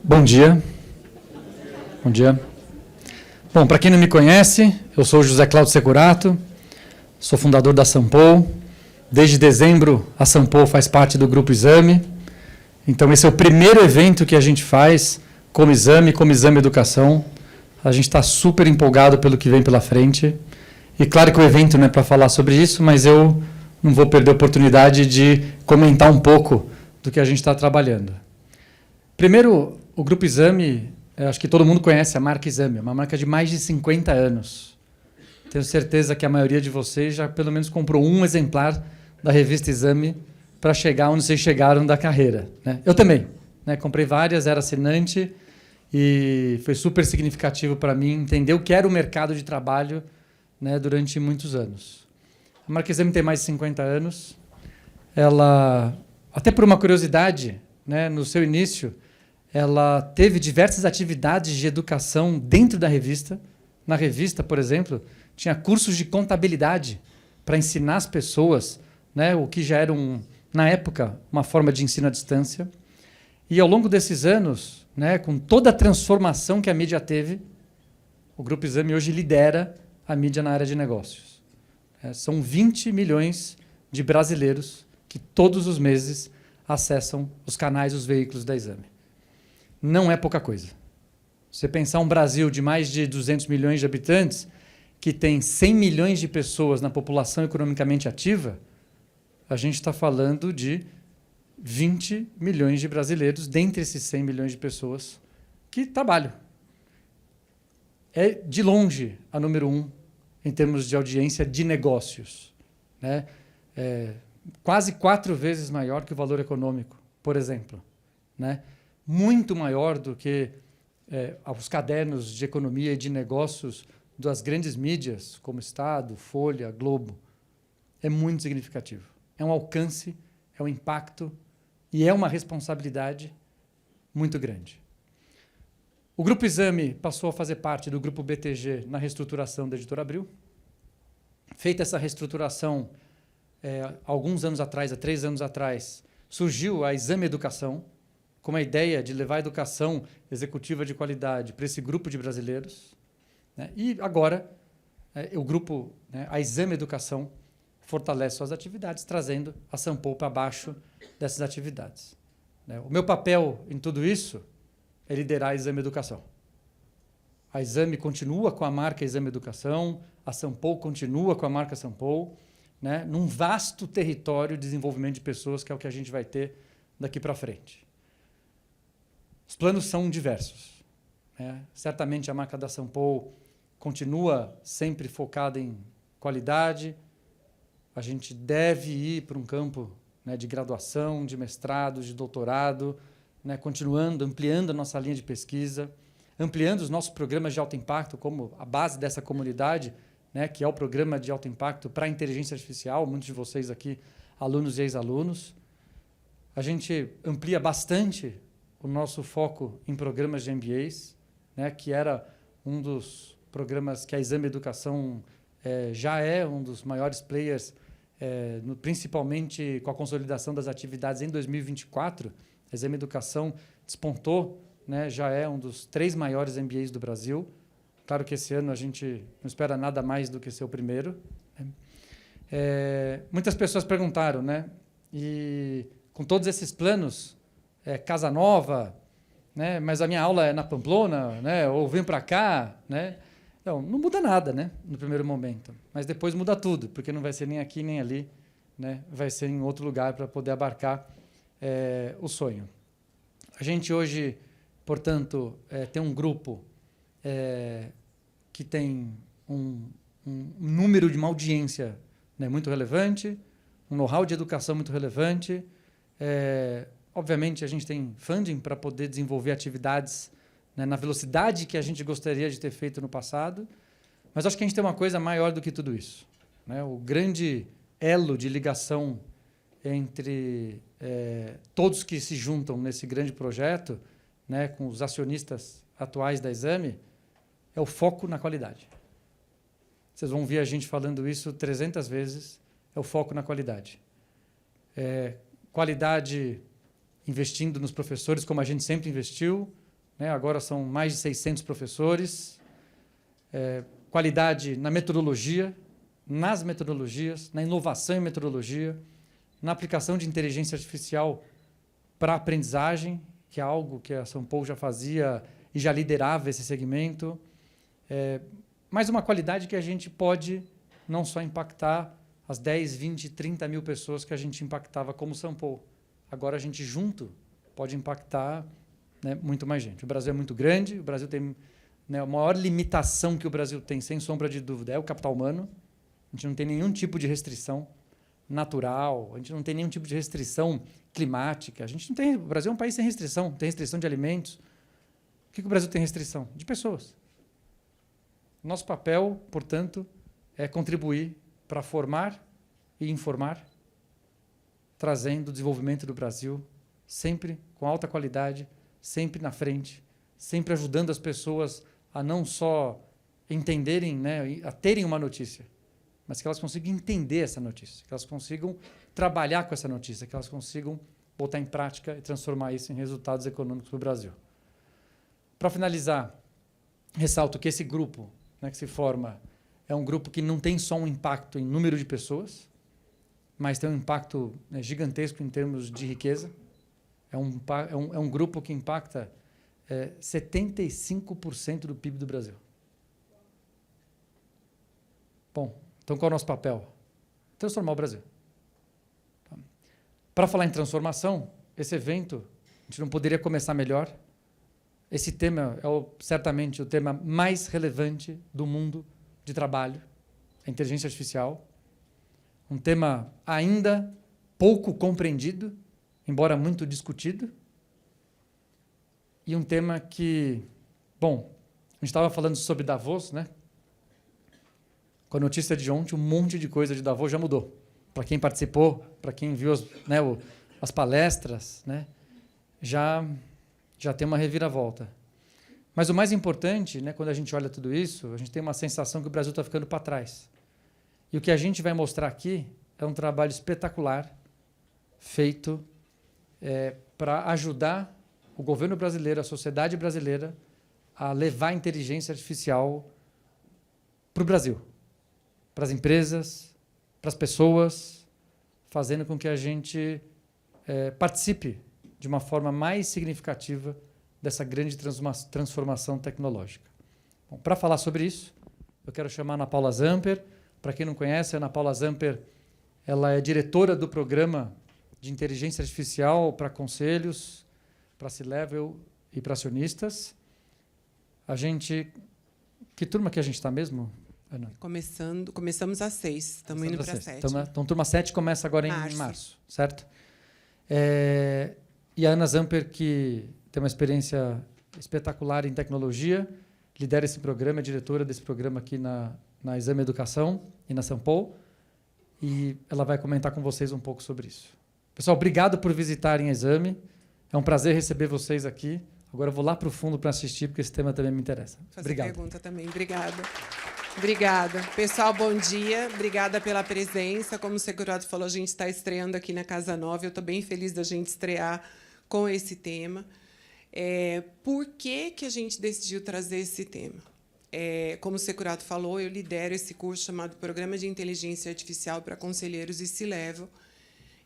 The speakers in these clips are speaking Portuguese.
Bom dia. Bom dia. Bom, para quem não me conhece, eu sou o José Cláudio Securato, sou fundador da Sampol. Desde dezembro, a Sampol faz parte do Grupo Exame. Então, esse é o primeiro evento que a gente faz como Exame Educação. A gente está super empolgado pelo que vem pela frente. E claro que o evento não é para falar sobre isso, mas eu não vou perder a oportunidade de comentar um pouco do que a gente está trabalhando. Primeiro, o Grupo Exame, acho que todo mundo conhece a marca Exame, é uma marca de mais de 50 anos. Tenho certeza que a maioria de vocês já pelo menos comprou um exemplar da revista Exame para chegar onde vocês chegaram da carreira, né? Eu também, né? Comprei várias, era assinante e foi super significativo para mim entender o que era o mercado de trabalho, né, durante muitos anos. A marca Exame tem mais de 50 anos. Ela, até por uma curiosidade, né, no seu início, ela teve diversas atividades de educação dentro da revista. Na revista, por exemplo, tinha cursos de contabilidade para ensinar as pessoas, né, o que já era, na época, uma forma de ensino à distância. E, ao longo desses anos, né, com toda a transformação que a mídia teve, o Grupo Exame hoje lidera a mídia na área de negócios. São 20 milhões de brasileiros que, todos os meses, acessam os canais, os veículos da Exame. Não é pouca coisa. Você pensar um Brasil de mais de 200 milhões de habitantes, que tem 100 milhões de pessoas na população economicamente ativa, a gente está falando de 20 milhões de brasileiros, dentre esses 100 milhões de pessoas, que trabalham. É, de longe, a número 1 em termos de audiência de negócios, né? Quase 4 vezes maior que o valor econômico, por exemplo, né? Muito maior do que os cadernos de economia e de negócios das grandes mídias, como Estado, Folha, Globo. É muito significativo. É um alcance, é um impacto e é uma responsabilidade muito grande. O Grupo Exame passou a fazer parte do Grupo BTG na reestruturação da Editora Abril. Feita essa reestruturação, alguns anos atrás, há 3 anos atrás, surgiu a Exame Educação, com a ideia de levar a educação executiva de qualidade para esse grupo de brasileiros, né? E agora, o grupo, né, a Exame Educação, fortalece suas atividades, trazendo a Sampol para baixo dessas atividades, né? O meu papel em tudo isso é liderar a Exame Educação. A Exame continua com a marca Exame Educação, a Sampol continua com a marca Sampol, né, num vasto território de desenvolvimento de pessoas, que é o que a gente vai ter daqui para frente. Os planos são diversos, né? Certamente a marca da Sampol continua sempre focada em qualidade. A gente deve ir para um campo, né, de graduação, de mestrado, de doutorado, né, continuando, ampliando a nossa linha de pesquisa, ampliando os nossos programas de alto impacto, como a base dessa comunidade, né, que é o programa de alto impacto para a inteligência artificial, muitos de vocês aqui, alunos e ex-alunos. A gente amplia bastante o nosso foco em programas de MBAs, né, que era um dos programas que a Exame Educação já é um dos maiores players, principalmente com a consolidação das atividades em 2024. A Exame Educação despontou, né, já é um dos 3 maiores MBAs do Brasil. Claro que esse ano a gente não espera nada mais do que ser o primeiro, né? Muitas pessoas perguntaram, né, e com todos esses planos, casa nova, né, mas a minha aula é na Pamplona, né, ou vem para cá, né? Não muda nada, né, no primeiro momento, mas depois muda tudo, porque não vai ser nem aqui nem ali, né, vai ser em outro lugar para poder abarcar o sonho. A gente hoje, portanto, tem um grupo que tem um número de uma audiência, né, muito relevante, um know-how de educação muito relevante. Obviamente, a gente tem funding para poder desenvolver atividades, né, na velocidade que a gente gostaria de ter feito no passado, mas acho que a gente tem uma coisa maior do que tudo isso, né? O grande elo de ligação entre todos que se juntam nesse grande projeto, né, com os acionistas atuais da Exame, é o foco na qualidade. Vocês vão ver a gente falando isso 300 vezes, é o foco na qualidade. Qualidade investindo nos professores, como a gente sempre investiu, né? Agora são mais de 600 professores, qualidade na metodologia, nas metodologias, na inovação em metodologia, na aplicação de inteligência artificial para a aprendizagem, que é algo que a São Paulo já fazia e já liderava esse segmento. Mais uma qualidade que a gente pode não só impactar as 10, 20, 30 mil pessoas que a gente impactava como São Paulo. Agora a gente junto pode impactar, né, muito mais gente. O Brasil é muito grande, o Brasil tem, né, a maior limitação que o Brasil tem, sem sombra de dúvida, é o capital humano. A gente não tem nenhum tipo de restrição natural, a gente não tem nenhum tipo de restrição climática. A gente não tem, o Brasil é um país sem restrição, tem restrição de alimentos. O que o Brasil tem restrição? De pessoas. Nosso papel, portanto, é contribuir para formar e informar, trazendo o desenvolvimento do Brasil sempre com alta qualidade, sempre na frente, sempre ajudando as pessoas a não só entenderem, né, a terem uma notícia, mas que elas consigam entender essa notícia, que elas consigam trabalhar com essa notícia, que elas consigam botar em prática e transformar isso em resultados econômicos para o Brasil. Para finalizar, ressalto que esse grupo, né, que se forma é um grupo que não tem só um impacto em número de pessoas, mas tem um impacto, né, gigantesco em termos de riqueza. É um grupo que impacta 75% do PIB do Brasil. Bom, então qual é o nosso papel? Transformar o Brasil. Para falar em transformação, esse evento, a gente não poderia começar melhor. Esse tema é certamente o tema mais relevante do mundo de trabalho, a inteligência artificial. Um tema ainda pouco compreendido, embora muito discutido. E um tema que, bom, a gente estava falando sobre Davos, né? Com a notícia de ontem, um monte de coisa de Davos já mudou. Para quem participou, para quem viu as palestras, né? Já tem uma reviravolta. Mas o mais importante, né, quando a gente olha tudo isso, a gente tem uma sensação que o Brasil está ficando para trás. E o que a gente vai mostrar aqui é um trabalho espetacular feito para ajudar o governo brasileiro, a sociedade brasileira, a levar a inteligência artificial para o Brasil, para as empresas, para as pessoas, fazendo com que a gente participe de uma forma mais significativa dessa grande transformação tecnológica. Bom, para falar sobre isso, eu quero chamar a Ana Paula Zamper. Para quem não conhece, a Ana Paula Zamper, ela é diretora do programa de inteligência artificial para conselhos, para C-Level e para acionistas. Que turma que a gente está mesmo, Ana? Começamos às 6, estamos indo para 7. Então, turma 7 começa agora em março, certo? E a Ana Zamper, que tem uma experiência espetacular em tecnologia, lidera esse programa, é diretora desse programa aqui na Exame Educação e na São Paulo, e ela vai comentar com vocês um pouco sobre isso. Pessoal, obrigado por visitarem a Exame, é um prazer receber vocês aqui. Agora eu vou lá para o fundo para assistir, porque esse tema também me interessa. Obrigado. Fazer pergunta também, obrigada. Obrigada. Pessoal, bom dia. Obrigada pela presença. Como o Segurado falou, a gente está estreando aqui na Casa Nova. Eu estou bem feliz da gente estrear com esse tema. Por que a gente decidiu trazer esse tema? Como o Securato falou, eu lidero esse curso chamado Programa de Inteligência Artificial para Conselheiros e C-Level.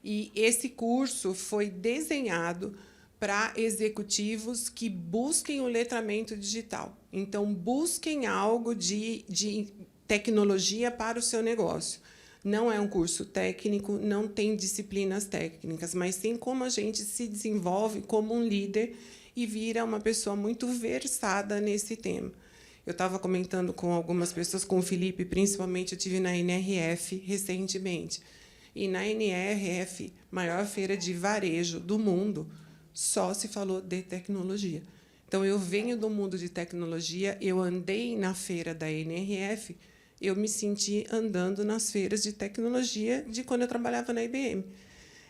E esse curso foi desenhado para executivos que busquem o letramento digital. Então, busquem algo de tecnologia para o seu negócio. Não é um curso técnico, não tem disciplinas técnicas, mas sim como a gente se desenvolve como um líder e vira uma pessoa muito versada nesse tema. Eu estava comentando com algumas pessoas, com o Felipe, principalmente, eu estive na NRF recentemente. E na NRF, maior feira de varejo do mundo, só se falou de tecnologia. Então, eu venho do mundo de tecnologia, eu andei na feira da NRF, eu me senti andando nas feiras de tecnologia de quando eu trabalhava na IBM.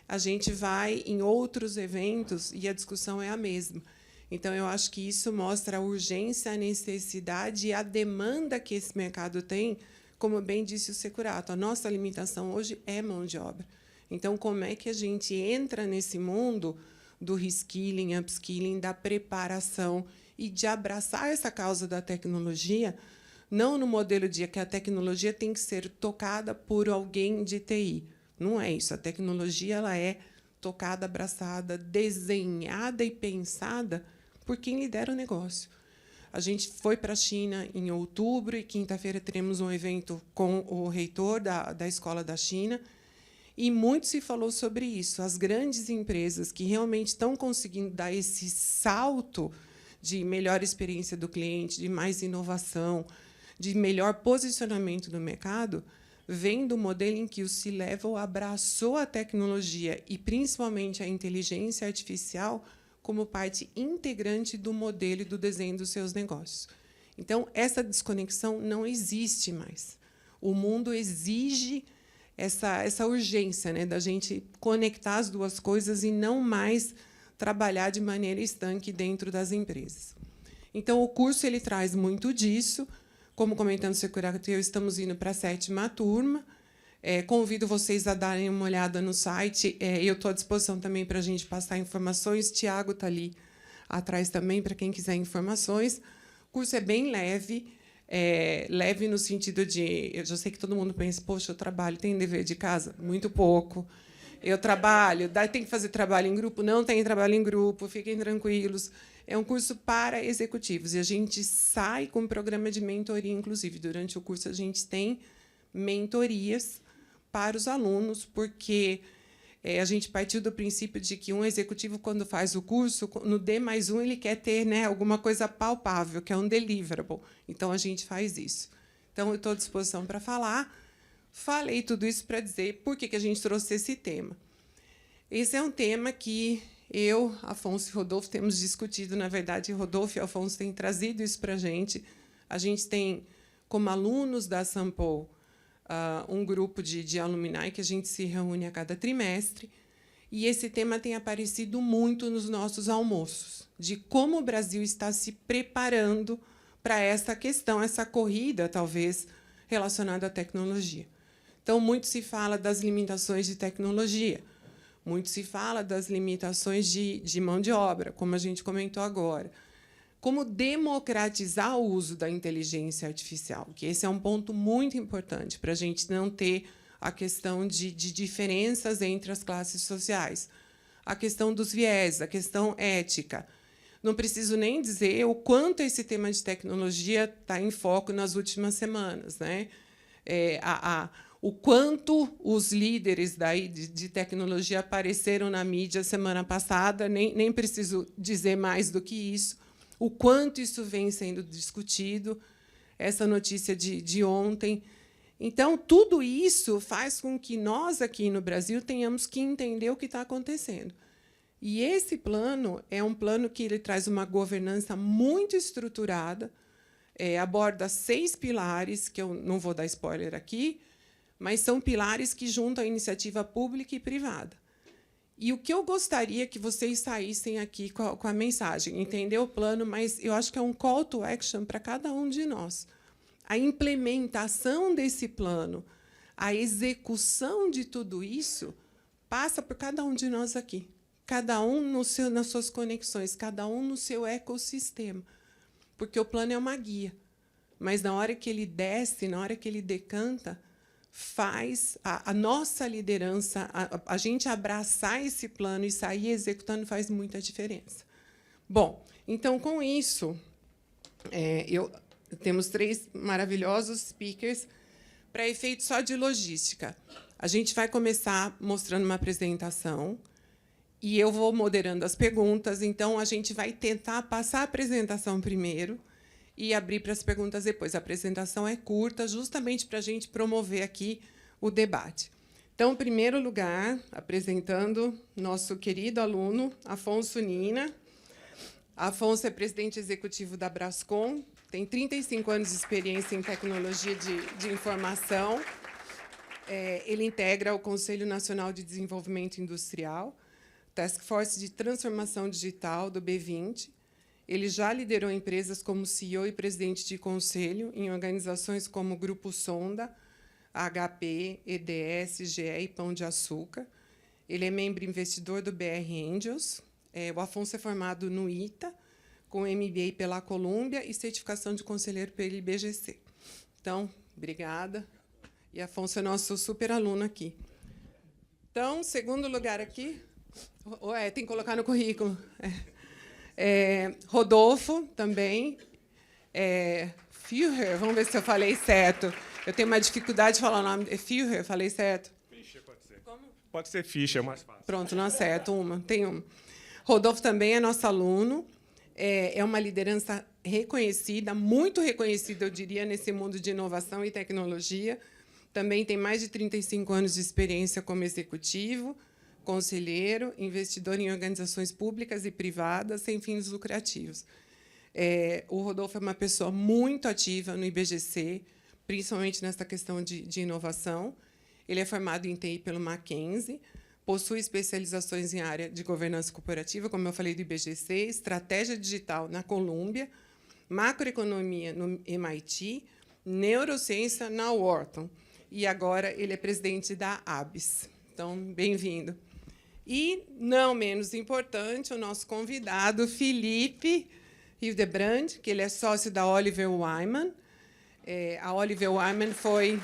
A gente vai em outros eventos e a discussão é a mesma. Então, eu acho que isso mostra a urgência, a necessidade e a demanda que esse mercado tem, como bem disse o Securato. A nossa limitação hoje é mão de obra. Então, como é que a gente entra nesse mundo do reskilling, upskilling, da preparação e de abraçar essa causa da tecnologia, não no modelo de que a tecnologia tem que ser tocada por alguém de TI. Não é isso. A tecnologia ela é tocada, abraçada, desenhada e pensada por quem lidera o negócio. A gente foi para a China em outubro, e quinta-feira teremos um evento com o reitor da Escola da China, e muito se falou sobre isso. As grandes empresas que realmente estão conseguindo dar esse salto de melhor experiência do cliente, de mais inovação, de melhor posicionamento no mercado, vem do modelo em que o C-Level abraçou a tecnologia e, principalmente, a inteligência artificial como parte integrante do modelo e do desenho dos seus negócios. Então, essa desconexão não existe mais. O mundo exige essa urgência, né, da gente conectar as duas coisas e não mais trabalhar de maneira estanque dentro das empresas. Então, o curso ele traz muito disso. Como comentando Securato, eu estamos indo para a 7ª turma. Convido vocês a darem uma olhada no site. Eu estou à disposição também para a gente passar informações. Tiago está ali atrás também, para quem quiser informações. O curso é bem leve, leve no sentido de... Eu já sei que todo mundo pensa, poxa, eu trabalho, tem dever de casa? Muito pouco. Eu trabalho, tem que fazer trabalho em grupo? Não tem trabalho em grupo, fiquem tranquilos. É um curso para executivos, e a gente sai com um programa de mentoria, inclusive. Durante o curso, a gente tem mentorias para os alunos, porque a gente partiu do princípio de que um executivo, quando faz o curso, no D+1, ele quer ter, né, alguma coisa palpável, que é um deliverable. Então, a gente faz isso. Então, eu estou à disposição para falar. Falei tudo isso para dizer por que a gente trouxe esse tema. Esse é um tema que eu, Afonso e Rodolfo temos discutido. Na verdade, Rodolfo e Afonso têm trazido isso para a gente. A gente tem, como alunos da Sampo, um grupo de alumni que a gente se reúne a cada trimestre, e esse tema tem aparecido muito nos nossos almoços, de como o Brasil está se preparando para essa questão, essa corrida, talvez, relacionada à tecnologia. Então, muito se fala das limitações de tecnologia, muito se fala das limitações de mão de obra, como a gente comentou agora. Como democratizar o uso da inteligência artificial, que esse é um ponto muito importante para a gente não ter a questão de diferenças entre as classes sociais, a questão dos viés, a questão ética. Não preciso nem dizer o quanto esse tema de tecnologia está em foco nas últimas semanas, né? O quanto os líderes de tecnologia apareceram na mídia semana passada, nem preciso dizer mais do que isso, o quanto isso vem sendo discutido, essa notícia de ontem. Então, tudo isso faz com que nós, aqui no Brasil, tenhamos que entender o que está acontecendo. E esse plano é um plano que ele traz uma governança muito estruturada, aborda 6 pilares, que eu não vou dar spoiler aqui, mas são pilares que juntam a iniciativa pública e privada. E o que eu gostaria que vocês saíssem aqui com a mensagem, entender o plano, mas eu acho que é um call to action para cada um de nós. A implementação desse plano, a execução de tudo isso, passa por cada um de nós aqui. Cada um nas suas conexões, cada um no seu ecossistema. Porque o plano é uma guia. Mas, na hora que ele desce, na hora que ele decanta, faz a nossa liderança, a gente abraçar esse plano e sair executando faz muita diferença. Bom, então, com isso, temos 3 maravilhosos speakers para efeito só de logística. A gente vai começar mostrando uma apresentação e eu vou moderando as perguntas. Então, a gente vai tentar passar a apresentação primeiro e abrir para as perguntas depois. A apresentação é curta, justamente para a gente promover aqui o debate. Então, em primeiro lugar, apresentando nosso querido aluno, Afonso Nina. Afonso é presidente executivo da Brascom, tem 35 anos de experiência em tecnologia de informação. Ele integra o Conselho Nacional de Desenvolvimento Industrial, Task Force de Transformação Digital do B20. Ele já liderou empresas como CEO e presidente de conselho em organizações como Grupo Sonda, HP, EDS, GE e Pão de Açúcar. Ele é membro investidor do BR Angels. O Afonso é formado no ITA, com MBA pela Colômbia e certificação de conselheiro pelo IBGC. Então, obrigada. E Afonso é nosso super aluno aqui. Então, segundo lugar aqui, tem que colocar no currículo. Rodolfo, também. Führer, vamos ver se eu falei certo. Eu tenho uma dificuldade de falar o nome. Führer, falei certo? Fischer pode ser. Como? Pode ser Fischer, é mais fácil. Pronto, não acerto uma. Tem uma. Rodolfo também é nosso aluno. É uma liderança reconhecida, muito reconhecida, eu diria, nesse mundo de inovação e tecnologia. Também tem mais de 35 anos de experiência como executivo, conselheiro, investidor em organizações públicas e privadas sem fins lucrativos. O Rodolfo é uma pessoa muito ativa no IBGC, principalmente nessa questão de inovação. Ele é formado em TI pelo Mackenzie, possui especializações em área de governança corporativa, como eu falei, do IBGC, estratégia digital na Colômbia, macroeconomia no MIT, neurociência na Wharton. E agora ele é presidente da ABS. Então, bem-vindo. E, não menos importante, o nosso convidado, Felipe Hildebrand, que ele é sócio da Oliver Wyman. A Oliver Wyman foi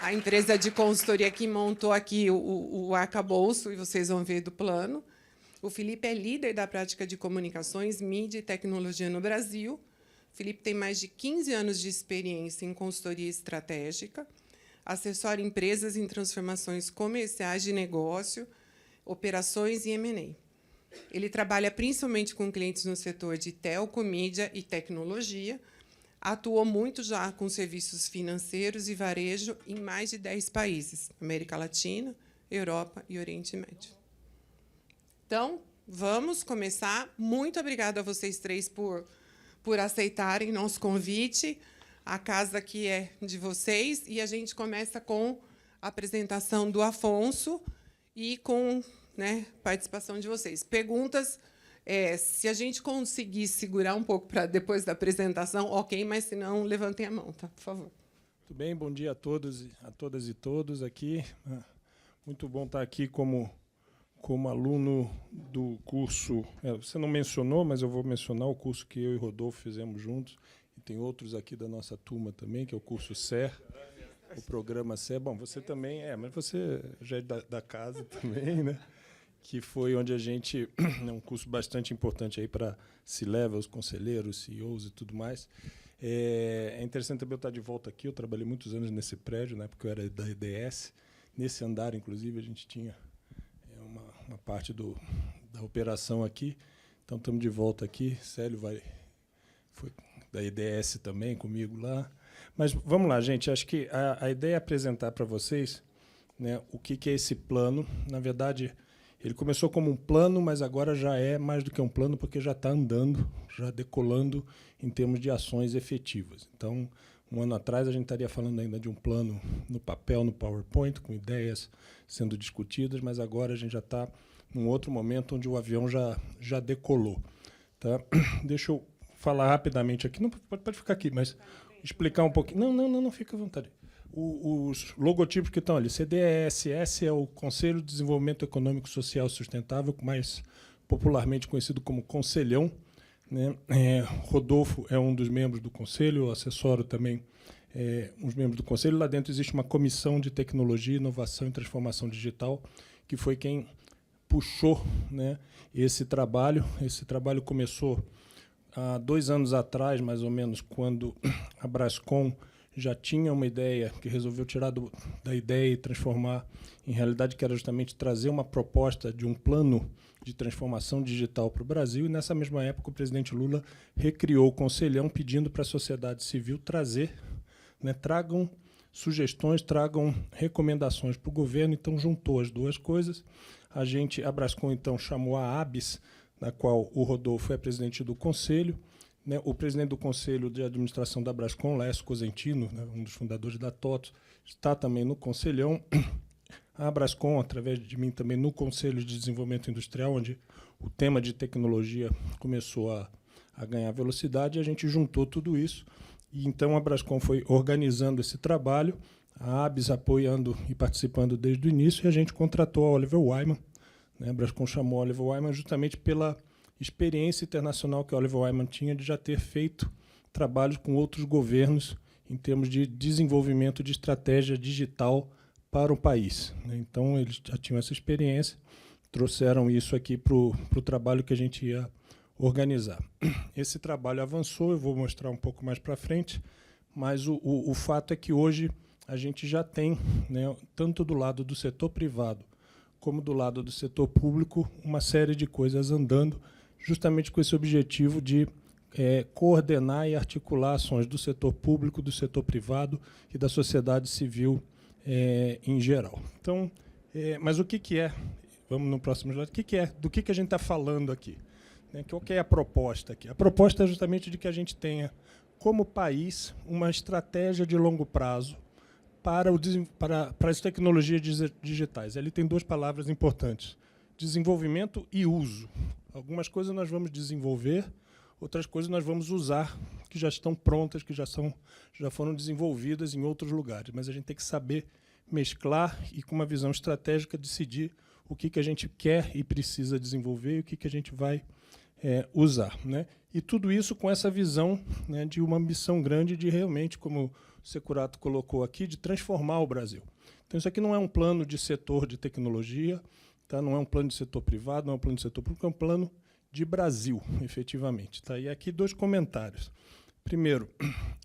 a empresa de consultoria que montou aqui o arcabouço, e vocês vão ver do plano. O Felipe é líder da prática de comunicações, mídia e tecnologia no Brasil. O Felipe tem mais de 15 anos de experiência em consultoria estratégica, assessora empresas em transformações comerciais de negócio, operações e M&A. Ele trabalha principalmente com clientes no setor de telco, mídia e tecnologia. Atuou muito já com serviços financeiros e varejo em mais de 10 países, América Latina, Europa e Oriente Médio. Então, vamos começar. Muito obrigada a vocês três por aceitarem nosso convite. A casa aqui é de vocês, e a gente começa com a apresentação do Afonso e com participação de vocês. Perguntas. Se a gente conseguir segurar um pouco para depois da apresentação, ok, mas se não, levantem a mão, tá? Por favor. Muito bem, bom dia a todos, a todas e todos aqui. Muito bom estar aqui como aluno do curso. Você não mencionou, mas eu vou mencionar o curso que eu e Rodolfo fizemos juntos. E tem outros aqui da nossa turma também, que é o curso SER, o programa SER. Bom, você também mas você já é da casa também, né? Que foi onde a gente... É um curso bastante importante aí para C-levels, conselheiros, CEOs e tudo mais. É interessante também eu estar de volta aqui. Eu trabalhei muitos anos nesse prédio, né, porque eu era da EDS. Nesse andar, inclusive, a gente tinha uma parte da operação aqui. Então, estamos de volta aqui. Célio foi da EDS também, comigo lá. Mas vamos lá, gente. Acho que a ideia é apresentar para vocês, né, o que é esse plano. Na verdade... Ele começou como um plano, mas agora já é mais do que um plano, porque já está andando, já decolando em termos de ações efetivas. Então, um ano atrás, a gente estaria falando ainda de um plano no papel, no PowerPoint, com ideias sendo discutidas, mas agora a gente já está num outro momento onde o avião já decolou. Tá? Deixa eu falar rapidamente aqui. Não, pode ficar aqui, mas explicar um pouquinho. Não, fica à vontade. Os logotipos que estão ali. CDESS é o Conselho de Desenvolvimento Econômico, Social e Sustentável, mais popularmente conhecido como Conselhão. Né? Rodolfo é um dos membros do Conselho, eu assessoro também uns membros do Conselho. Lá dentro existe uma comissão de tecnologia, inovação e transformação digital, que foi quem puxou, né, esse trabalho. Esse trabalho começou há 2 anos atrás, mais ou menos, quando a Brascom já tinha uma ideia, que resolveu tirar da ideia e transformar em realidade, que era justamente trazer uma proposta de um plano de transformação digital para o Brasil. E, nessa mesma época, o presidente Lula recriou o Conselhão, pedindo para a sociedade civil trazer, né, tragam sugestões, tragam recomendações para o governo. Então, juntou as duas coisas. A Brascom, então, chamou a ABS, na qual o Rodolfo é presidente do Conselho. O presidente do Conselho de Administração da Brascom, Laércio Cosentino, né, um dos fundadores da TOTOS, está também no Conselhão. A Brascom, através de mim, também no Conselho de Desenvolvimento Industrial, onde o tema de tecnologia começou a ganhar velocidade, e a gente juntou tudo isso. E, então, a Brascom foi organizando esse trabalho, a ABS apoiando e participando desde o início, e a gente contratou a Oliver Wyman. Né, a Brascom chamou a Oliver Wyman justamente pela experiência internacional que Oliver Wyman tinha de já ter feito trabalhos com outros governos em termos de desenvolvimento de estratégia digital para o país. Então, eles já tinham essa experiência, trouxeram isso aqui para o trabalho que a gente ia organizar. Esse trabalho avançou, eu vou mostrar um pouco mais para frente, mas o fato é que hoje a gente já tem, né, tanto do lado do setor privado como do lado do setor público, uma série de coisas andando, justamente com esse objetivo de coordenar e articular ações do setor público, do setor privado e da sociedade civil em geral. Então, mas o que é? Vamos no próximo slide. O que é? Do que a gente está falando aqui? Qual que é a proposta aqui? A proposta é justamente de que a gente tenha, como país, uma estratégia de longo prazo para as tecnologias digitais. Ele tem duas palavras importantes: desenvolvimento e uso. Algumas coisas nós vamos desenvolver, outras coisas nós vamos usar, que já estão prontas, que já foram desenvolvidas em outros lugares. Mas a gente tem que saber mesclar e, com uma visão estratégica, decidir o que a gente quer e precisa desenvolver e o que a gente vai usar. Né? E tudo isso com essa visão, né, de uma ambição grande de realmente, como o Securato colocou aqui, de transformar o Brasil. Então, isso aqui não é um plano de setor de tecnologia, tá? Não é um plano de setor privado, não é um plano de setor público, é um plano de Brasil, efetivamente. Tá? E aqui 2 comentários. Primeiro,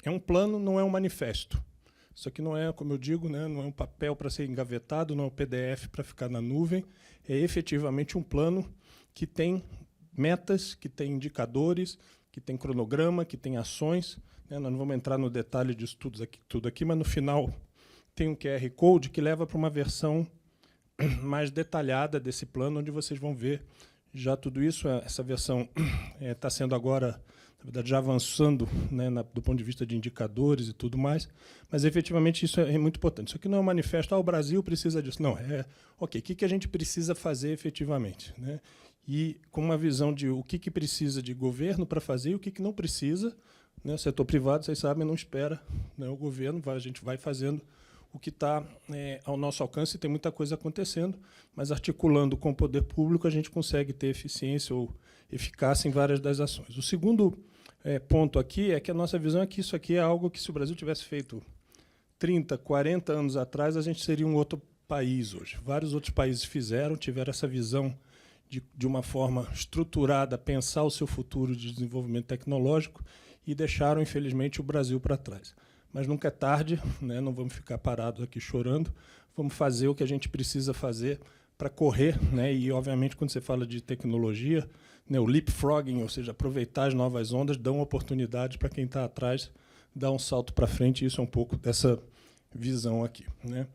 é um plano, não é um manifesto. Isso aqui não é, como eu digo, né, não é um papel para ser engavetado, não é um PDF para ficar na nuvem. É efetivamente um plano que tem metas, que tem indicadores, que tem cronograma, que tem ações. Né? Nós não vamos entrar no detalhe disso tudo aqui, mas no final tem um QR Code que leva para uma versão mais detalhada desse plano, onde vocês vão ver já tudo isso. Essa versão está sendo agora, na verdade, já avançando, né, do ponto de vista de indicadores e tudo mais, mas, efetivamente, isso é muito importante. Isso aqui não é um manifesto, o Brasil precisa disso. Não, ok, o que a gente precisa fazer efetivamente? Né? E com uma visão de o que precisa de governo para fazer e o que não precisa. Né? O setor privado, vocês sabem, não espera, né, o governo, a gente vai fazendo o que está ao nosso alcance, e tem muita coisa acontecendo, mas articulando com o poder público a gente consegue ter eficiência ou eficácia em várias das ações. O segundo ponto aqui é que a nossa visão é que isso aqui é algo que, se o Brasil tivesse feito 30, 40 anos atrás, a gente seria um outro país hoje. Vários outros países tiveram essa visão de uma forma estruturada, pensar o seu futuro de desenvolvimento tecnológico, e deixaram, infelizmente, o Brasil para trás. Mas nunca é tarde, né? Não vamos ficar parados aqui chorando, vamos fazer o que a gente precisa fazer para correr. Né? E, obviamente, quando você fala de tecnologia, né, o leapfrogging, ou seja, aproveitar as novas ondas, dão oportunidades para quem está atrás dar um salto para frente, e isso é um pouco dessa visão aqui. Né?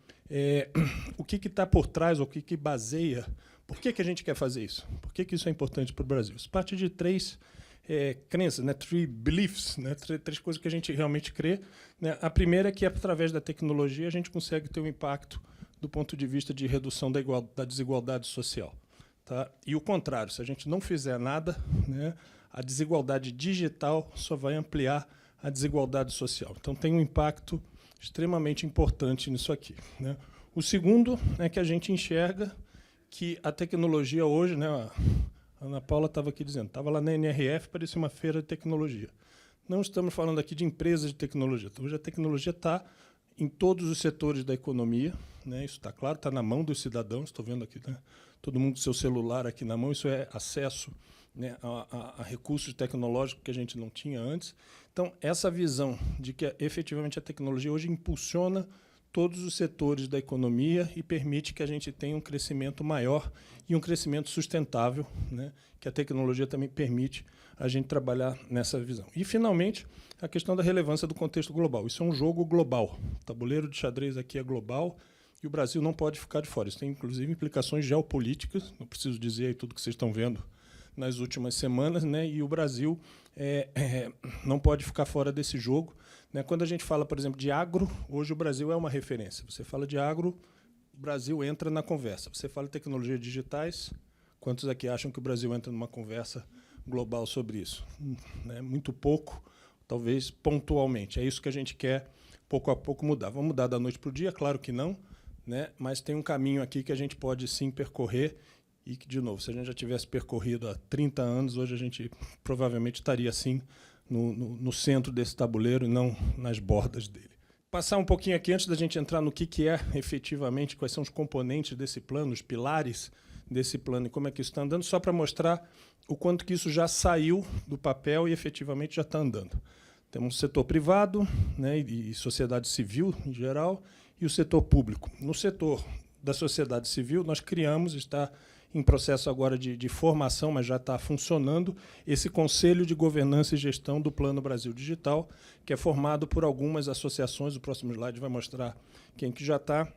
O que está por trás, ou o que baseia. Por que a gente quer fazer isso? Por que isso é importante para o Brasil? Isso parte de 3 crenças, né? 3 beliefs, né? 3 coisas que a gente realmente crê. Né? A primeira é que, através da tecnologia, a gente consegue ter um impacto do ponto de vista de redução da desigualdade social. Tá? E o contrário, se a gente não fizer nada, né, a desigualdade digital só vai ampliar a desigualdade social. Então, tem um impacto extremamente importante nisso aqui. Né? O segundo é que a gente enxerga que a tecnologia hoje, né, a Ana Paula estava aqui dizendo, estava lá na NRF, parecia uma feira de tecnologia. Não estamos falando aqui de empresas de tecnologia. Hoje a tecnologia está em todos os setores da economia, né, isso está claro, está na mão dos cidadãos. Estou vendo aqui, né, todo mundo com seu celular aqui na mão. Isso é acesso, né, a recursos tecnológicos que a gente não tinha antes. Então, essa visão de que, efetivamente, a tecnologia hoje impulsiona todos os setores da economia e permite que a gente tenha um crescimento maior e um crescimento sustentável, né, que a tecnologia também permite a gente trabalhar nessa visão. E, finalmente, a questão da relevância do contexto global. Isso é um jogo global. O tabuleiro de xadrez aqui é global e o Brasil não pode ficar de fora. Isso tem, inclusive, implicações geopolíticas. Não preciso dizer aí tudo que vocês estão vendo nas últimas semanas, né, e o Brasil não pode ficar fora desse jogo. Né? Quando a gente fala, por exemplo, de agro, hoje o Brasil é uma referência. Você fala de agro, o Brasil entra na conversa. Você fala de tecnologias digitais, quantos aqui acham que o Brasil entra numa conversa global sobre isso? Né? Muito pouco, talvez pontualmente. É isso que a gente quer, pouco a pouco, mudar. Vamos mudar da noite para o dia? Claro que não, né? Mas tem um caminho aqui que a gente pode, sim, percorrer e que, de novo, se a gente já tivesse percorrido há 30 anos, hoje a gente provavelmente estaria, assim, no centro desse tabuleiro e não nas bordas dele. Passar um pouquinho aqui, antes da gente entrar no que é efetivamente, quais são os componentes desse plano, os pilares desse plano e como é que isso está andando, só para mostrar o quanto que isso já saiu do papel e efetivamente já está andando. Temos o setor privado, né, e sociedade civil em geral, e o setor público. No setor da sociedade civil, nós criamos, está em processo agora de formação, mas já está funcionando, esse Conselho de Governança e Gestão do Plano Brasil Digital, que é formado por algumas associações, o próximo slide vai mostrar quem que já está,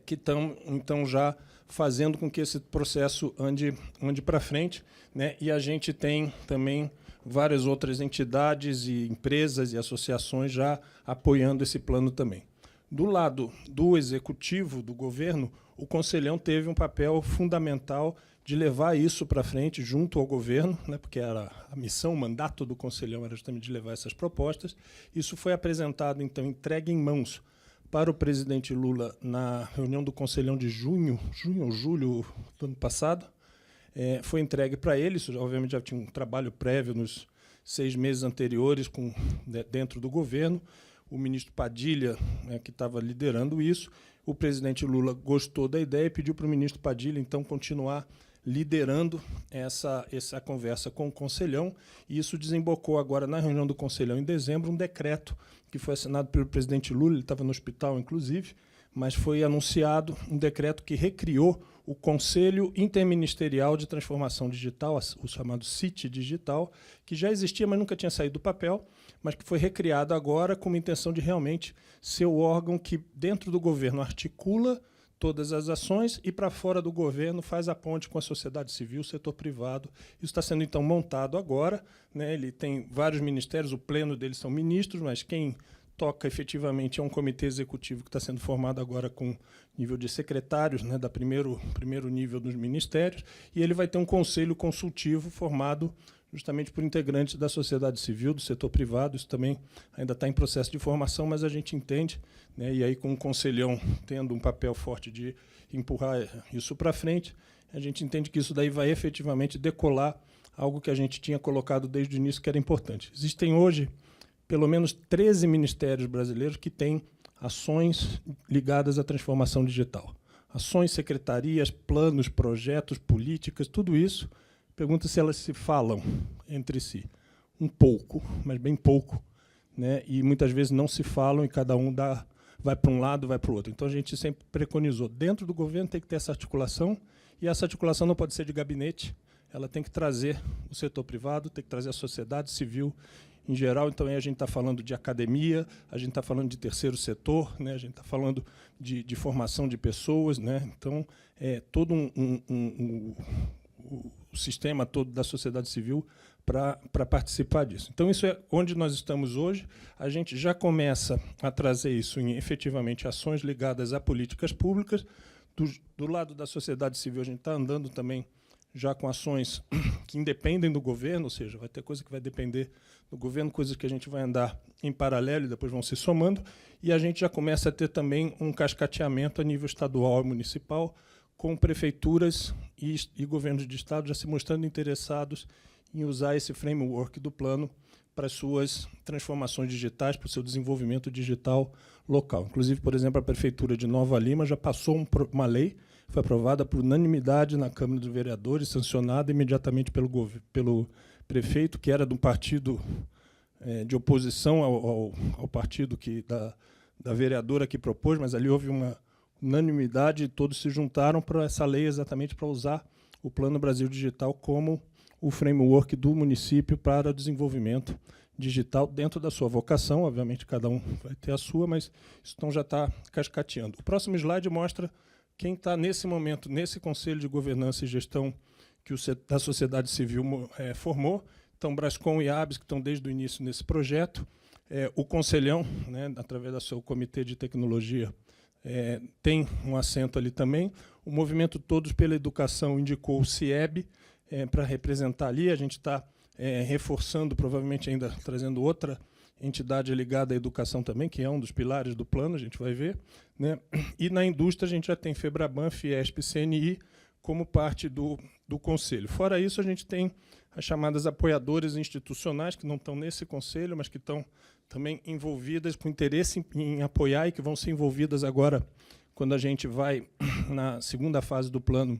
que estão, então, já fazendo com que esse processo ande para frente, né? E a gente tem também várias outras entidades e empresas e associações já apoiando esse plano também. Do lado do executivo, do governo, o Conselhão teve um papel fundamental de levar isso para frente junto ao governo, né, porque era a missão, o mandato do Conselhão era justamente de levar essas propostas. Isso foi apresentado, então, entregue em mãos para o presidente Lula na reunião do Conselhão de junho ou julho do ano passado. Foi entregue para ele, isso obviamente já tinha um trabalho prévio nos 6 meses anteriores dentro do governo. O ministro Padilha, né, que estava liderando isso, o presidente Lula gostou da ideia e pediu para o ministro Padilha, então, continuar liderando essa conversa com o Conselhão, e isso desembocou agora na reunião do Conselhão em dezembro, um decreto que foi assinado pelo presidente Lula, ele estava no hospital, inclusive, mas foi anunciado um decreto que recriou o Conselho Interministerial de Transformação Digital, o chamado CIT Digital, que já existia, mas nunca tinha saído do papel, mas que foi recriado agora com a intenção de realmente ser o órgão que, dentro do governo, articula todas as ações e, para fora do governo, faz a ponte com a sociedade civil, o setor privado. Isso está sendo, então, montado agora, né? Ele tem vários ministérios, o pleno deles são ministros, mas quem toca efetivamente é um comitê executivo que está sendo formado agora com nível de secretários, né, da primeiro nível dos ministérios, e ele vai ter um conselho consultivo formado justamente por integrantes da sociedade civil, do setor privado. Isso também ainda está em processo de formação, mas a gente entende, né, e aí com o Conselhão tendo um papel forte de empurrar isso para frente, a gente entende que isso daí vai efetivamente decolar algo que a gente tinha colocado desde o início que era importante. Existem hoje pelo menos 13 ministérios brasileiros que têm ações ligadas à transformação digital. Ações, secretarias, planos, projetos, políticas, tudo isso. Pergunta se elas se falam entre si. Um pouco, mas bem pouco, né? E muitas vezes não se falam e cada um vai para um lado, vai para o outro. Então, a gente sempre preconizou, dentro do governo tem que ter essa articulação, e essa articulação não pode ser de gabinete, ela tem que trazer o setor privado, tem que trazer a sociedade civil em geral. Então, aí a gente está falando de academia, a gente está falando de terceiro setor, né? A gente está falando de formação de pessoas, né? Então, todo o sistema todo da sociedade civil para participar disso. Então, isso é onde nós estamos hoje. A gente já começa a trazer isso em, efetivamente, ações ligadas a políticas públicas. Do lado da sociedade civil, a gente está andando também já com ações que independem do governo, ou seja, vai ter coisa que vai depender do governo, coisas que a gente vai andar em paralelo e depois vão se somando, e a gente já começa a ter também um cascateamento a nível estadual e municipal, com prefeituras e governos de estado já se mostrando interessados em usar esse framework do plano para as suas transformações digitais, para o seu desenvolvimento digital local. Inclusive, por exemplo, a Prefeitura de Nova Lima já passou uma lei, foi aprovada por unanimidade na Câmara dos Vereadores, sancionada imediatamente pelo prefeito, que era de um partido de oposição ao partido da vereadora que propôs, mas ali houve uma unanimidade e todos se juntaram para essa lei exatamente para usar o Plano Brasil Digital como o framework do município para o desenvolvimento digital dentro da sua vocação. Obviamente, cada um vai ter a sua, mas isso então já está cascateando. O próximo slide mostra quem está, nesse momento, nesse Conselho de Governança e Gestão que a sociedade civil formou. Então, Brascom e ABS, que estão desde o início nesse projeto. O Conselhão, né, através do seu Comitê de Tecnologia, tem um assento ali também. O Movimento Todos pela Educação indicou o CIEB para representar ali. A gente está reforçando, provavelmente ainda trazendo outra entidade ligada à educação também, que é um dos pilares do plano, a gente vai ver, né? E na indústria a gente já tem FEBRABAN, Fiesp, CNI, como parte do Conselho. Fora isso, a gente tem as chamadas apoiadoras institucionais, que não estão nesse Conselho, mas que estão também envolvidas, com interesse em apoiar, e que vão ser envolvidas agora, quando a gente vai, na segunda fase do plano,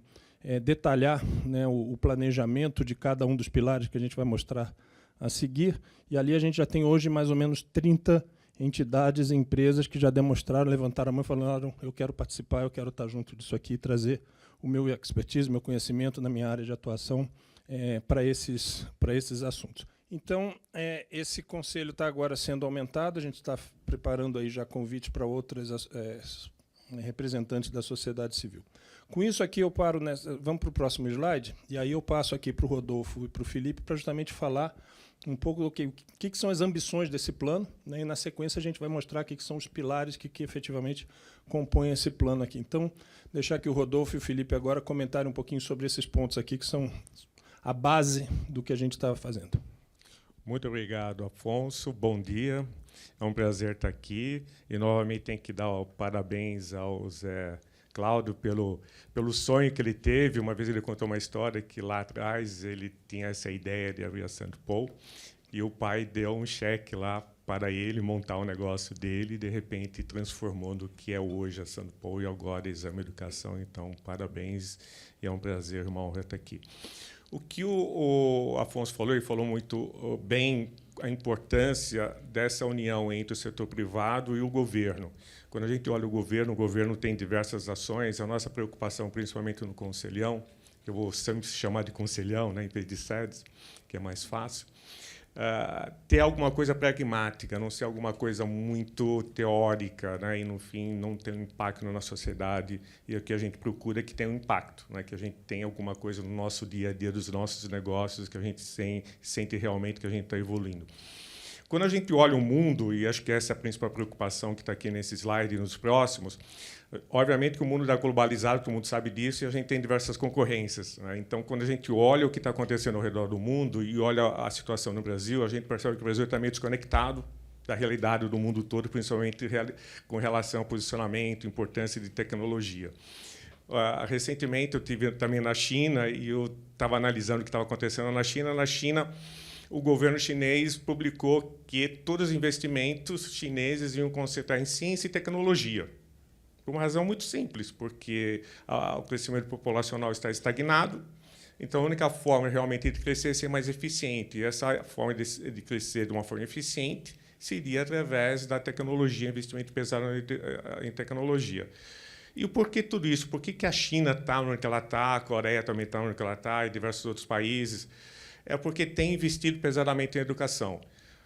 detalhar, né, o planejamento de cada um dos pilares que a gente vai mostrar a seguir. E ali a gente já tem hoje mais ou menos 30 entidades e empresas que já demonstraram, levantaram a mão e falaram: eu quero participar, eu quero estar junto disso aqui e trazer o meu expertise, meu conhecimento na minha área de atuação para esses assuntos. Então, esse conselho está agora sendo aumentado, a gente está preparando aí já convite para outras representantes da sociedade civil. Com isso aqui eu paro, vamos para o próximo slide, e aí eu passo aqui para o Rodolfo e para o Felipe para justamente falar um pouco do que são as ambições desse plano, né, e na sequência a gente vai mostrar o que são os pilares que efetivamente compõem esse plano aqui. Então, deixar que o Rodolfo e o Felipe agora comentarem um pouquinho sobre esses pontos aqui, que são a base do que a gente está fazendo. Muito obrigado, Afonso. Bom dia. É um prazer estar aqui. E, novamente, tenho que dar parabéns ao Zé Cláudio pelo sonho que ele teve. Uma vez ele contou uma história que, lá atrás, ele tinha essa ideia de abrir a St. Paul, e o pai deu um cheque lá para ele montar o negócio dele, e, de repente, transformou no que é hoje a St. Paul e agora a Exame Educação. Então, parabéns, e é um prazer, uma honra estar aqui. O que o Afonso falou, ele falou muito bem a importância dessa união entre o setor privado e o governo. Quando a gente olha o governo tem diversas ações. A nossa preocupação, principalmente no Conselhão, eu vou sempre chamar de Conselhão, né, em vez de SEDES, que é mais fácil, ter alguma coisa pragmática, não ser alguma coisa muito teórica, né, e, no fim, não ter um impacto na sociedade. E o que a gente procura é que tenha um impacto, né, que a gente tenha alguma coisa no nosso dia a dia, dos nossos negócios, que a gente sente realmente que a gente está evoluindo. Quando a gente olha o mundo, e acho que essa é a principal preocupação que está aqui nesse slide e nos próximos, obviamente que o mundo está globalizado, todo mundo sabe disso, e a gente tem diversas concorrências, né? Então, quando a gente olha o que está acontecendo ao redor do mundo e olha a situação no Brasil, a gente percebe que o Brasil está meio desconectado da realidade do mundo todo, principalmente com relação ao posicionamento, importância de tecnologia. Recentemente, eu estive também na China, e eu estava analisando o que estava acontecendo na China. Na China, o governo chinês publicou que todos os investimentos chineses iam concentrar em ciência e tecnologia, por uma razão muito simples, porque o crescimento populacional está estagnado. Então, a única forma realmente de crescer é ser mais eficiente. E essa forma de crescer de uma forma eficiente seria através da tecnologia, investimento pesado em tecnologia. E o porquê tudo isso? Por que a China está onde ela está, a Coreia também está onde ela está, e diversos outros países? É porque tem investido pesadamente em educação.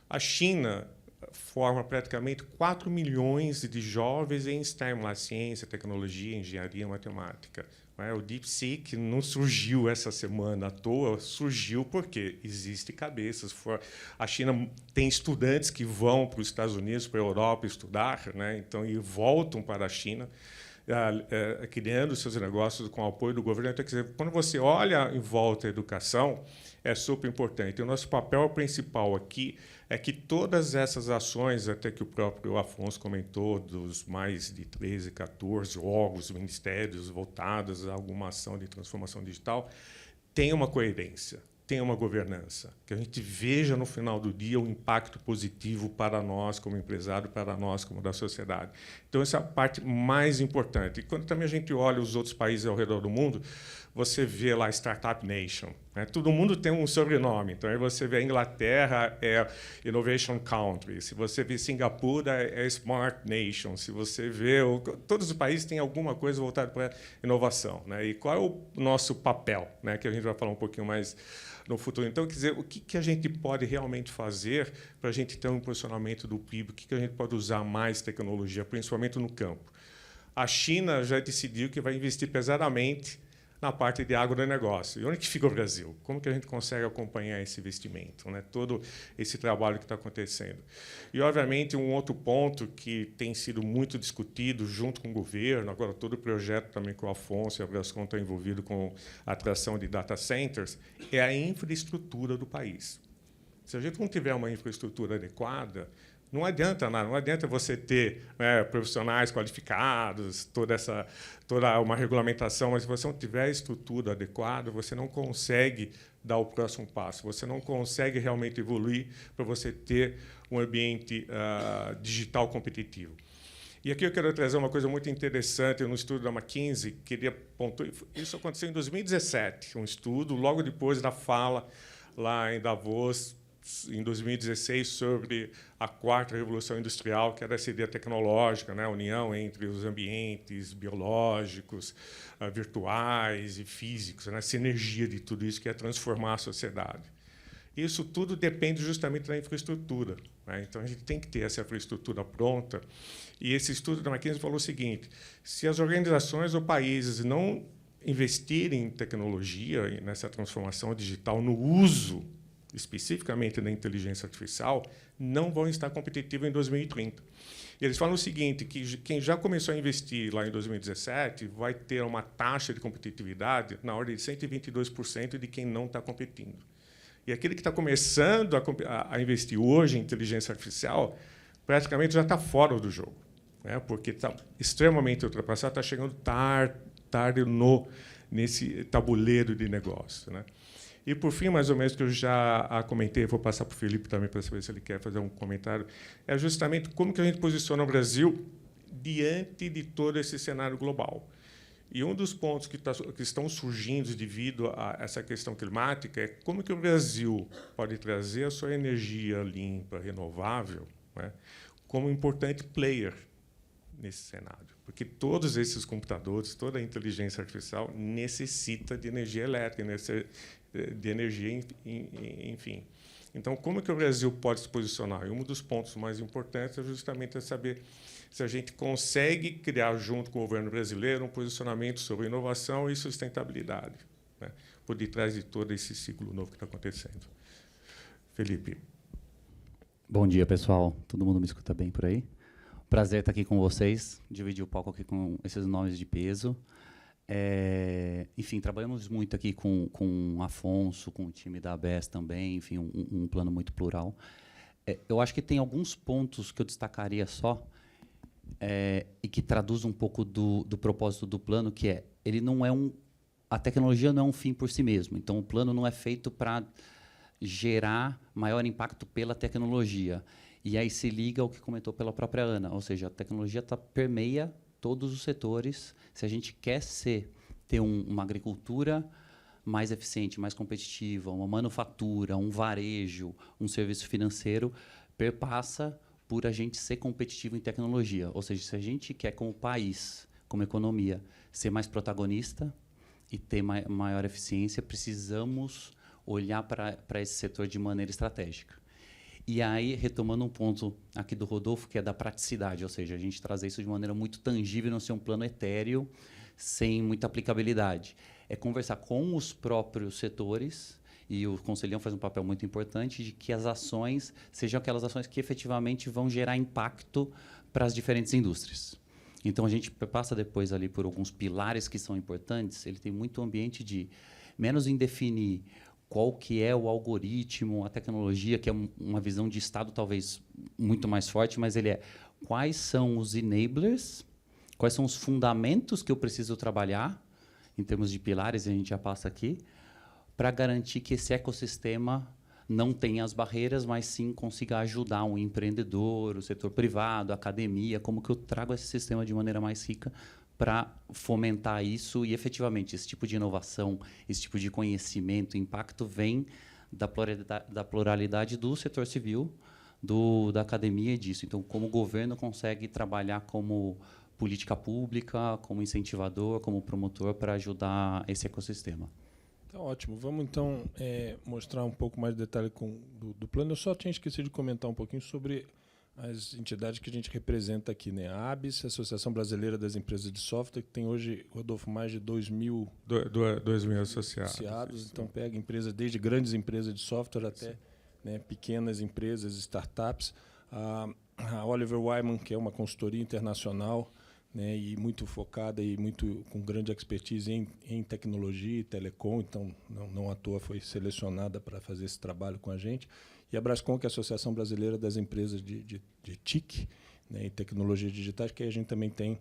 A China forma praticamente 4 milhões de jovens em STEM, lá, ciência, tecnologia, engenharia, matemática. O DeepSeek não surgiu essa semana à toa, surgiu porque existem cabeças. A China tem estudantes que vão para os Estados Unidos, para a Europa estudar, né? Então, e voltam para a China, criando seus negócios com o apoio do governo. Então, quer dizer, quando você olha em volta a educação, é super importante. O nosso papel principal aqui é que todas essas ações, até que o próprio Afonso comentou, dos mais de 13, 14 órgãos, ministérios voltados a alguma ação de transformação digital, tenham uma coerência, tenham uma governança, que a gente veja no final do dia o impacto positivo para nós como empresário, para nós como da sociedade. Então, essa é a parte mais importante. E quando também a gente olha os outros países ao redor do mundo, você vê lá Startup Nation, né? Todo mundo tem um sobrenome. Então, aí você vê a Inglaterra, é Innovation Country. Se você vê Singapura, é Smart Nation. Se você vê... Todos os países têm alguma coisa voltada para a inovação, né? E qual é o nosso papel, né? Que a gente vai falar um pouquinho mais no futuro. Então, quer dizer, o que a gente pode realmente fazer para a gente ter um posicionamento do PIB? O que a gente pode usar mais tecnologia, principalmente no campo? A China já decidiu que vai investir pesadamente na parte de agronegócio. E onde que fica o Brasil? Como que a gente consegue acompanhar esse investimento, né? Todo esse trabalho que está acontecendo. E, obviamente, um outro ponto que tem sido muito discutido junto com o governo, agora todo o projeto também com o Afonso e a Brascom está envolvido com a atração de data centers, é a infraestrutura do país. Se a gente não tiver uma infraestrutura adequada, Não adianta nada, não adianta você ter, né, profissionais qualificados, toda uma regulamentação, mas se você não tiver a estrutura adequada, você não consegue dar o próximo passo, você não consegue realmente evoluir para você ter um ambiente digital competitivo. E aqui eu quero trazer uma coisa muito interessante. No estudo da McKinsey, queria pontuar, isso aconteceu em 2017, um estudo logo depois da fala lá em Davos, em 2016, sobre a quarta revolução industrial, que era essa ideia tecnológica, né, a união entre os ambientes biológicos, virtuais e físicos, né, a sinergia de tudo isso que é transformar a sociedade. Isso tudo depende justamente da infraestrutura, né? Então, a gente tem que ter essa infraestrutura pronta. E esse estudo da McKinsey falou o seguinte: se as organizações ou países não investirem em tecnologia, nessa transformação digital, no uso especificamente da inteligência artificial, não vão estar competitivos em 2030. E eles falam o seguinte, que quem já começou a investir lá em 2017 vai ter uma taxa de competitividade na ordem de 122% de quem não está competindo. E aquele que está começando a investir hoje em inteligência artificial praticamente já está fora do jogo, né? Porque está extremamente ultrapassado, está chegando tarde nesse tabuleiro de negócio, né? E, por fim, mais ou menos, que eu já comentei, vou passar para o Felipe também para saber se ele quer fazer um comentário, é justamente como que a gente posiciona o Brasil diante de todo esse cenário global. E um dos pontos que estão surgindo devido a essa questão climática é como que o Brasil pode trazer a sua energia limpa, renovável, né, como importante player nesse cenário. Porque todos esses computadores, toda a inteligência artificial necessita de energia elétrica, de energia, enfim. Então, como que o Brasil pode se posicionar? E um dos pontos mais importantes é justamente saber se a gente consegue criar, junto com o governo brasileiro, um posicionamento sobre inovação e sustentabilidade, né, por detrás de todo esse ciclo novo que está acontecendo. Felipe. Bom dia, pessoal. Todo mundo me escuta bem por aí? Prazer estar aqui com vocês, dividir o palco aqui com esses nomes de peso. Enfim, trabalhamos muito aqui com o Afonso, com o time da ABS também, enfim, um plano muito plural. Eu acho que tem alguns pontos que eu destacaria só, e que traduz um pouco do propósito do plano, que é, ele não é a tecnologia não é um fim por si mesmo. Então, o plano não é feito para gerar maior impacto pela tecnologia. E aí se liga ao que comentou pela própria Ana, ou seja, a tecnologia permeia todos os setores. Se a gente quer ter uma agricultura mais eficiente, mais competitiva, uma manufatura, um varejo, um serviço financeiro, perpassa por a gente ser competitivo em tecnologia. Ou seja, se a gente quer, como país, como economia, ser mais protagonista e ter maior eficiência, precisamos olhar para esse setor de maneira estratégica. E aí, retomando um ponto aqui do Rodolfo, que é da praticidade, ou seja, a gente trazer isso de maneira muito tangível, não ser um plano etéreo, sem muita aplicabilidade. É conversar com os próprios setores, e o Conselhão faz um papel muito importante, de que as ações sejam aquelas ações que efetivamente vão gerar impacto para as diferentes indústrias. Então, a gente passa depois ali por alguns pilares que são importantes. Ele tem muito ambiente de, menos em definir qual que é o algoritmo, a tecnologia, que é uma visão de Estado talvez muito mais forte, mas ele é quais são os enablers, quais são os fundamentos que eu preciso trabalhar, em termos de pilares, a gente já passa aqui, para garantir que esse ecossistema não tenha as barreiras, mas sim consiga ajudar um empreendedor, o setor privado, a academia, como que eu trago esse sistema de maneira mais rica para fomentar isso e, efetivamente, esse tipo de inovação, esse tipo de conhecimento, impacto, vem da pluralidade do setor civil, da academia e disso. Então, como o governo consegue trabalhar como política pública, como incentivador, como promotor para ajudar esse ecossistema. Então, ótimo. Vamos, então, mostrar um pouco mais de detalhe do plano. Eu só tinha esquecido de comentar um pouquinho sobre as entidades que a gente representa aqui, né? A ABS, Associação Brasileira das Empresas de Software, que tem hoje, Rodolfo, mais de 2.000 associados. Então, pega empresas, desde grandes empresas de software até, né, pequenas empresas, startups. A Oliver Wyman, que é uma consultoria internacional, né, e muito focada e muito com grande expertise em tecnologia e telecom, então não à toa foi selecionada para fazer esse trabalho com a gente. E a Brascom, que é a Associação Brasileira das Empresas de TIC, né, e Tecnologias Digitais, que a gente também tem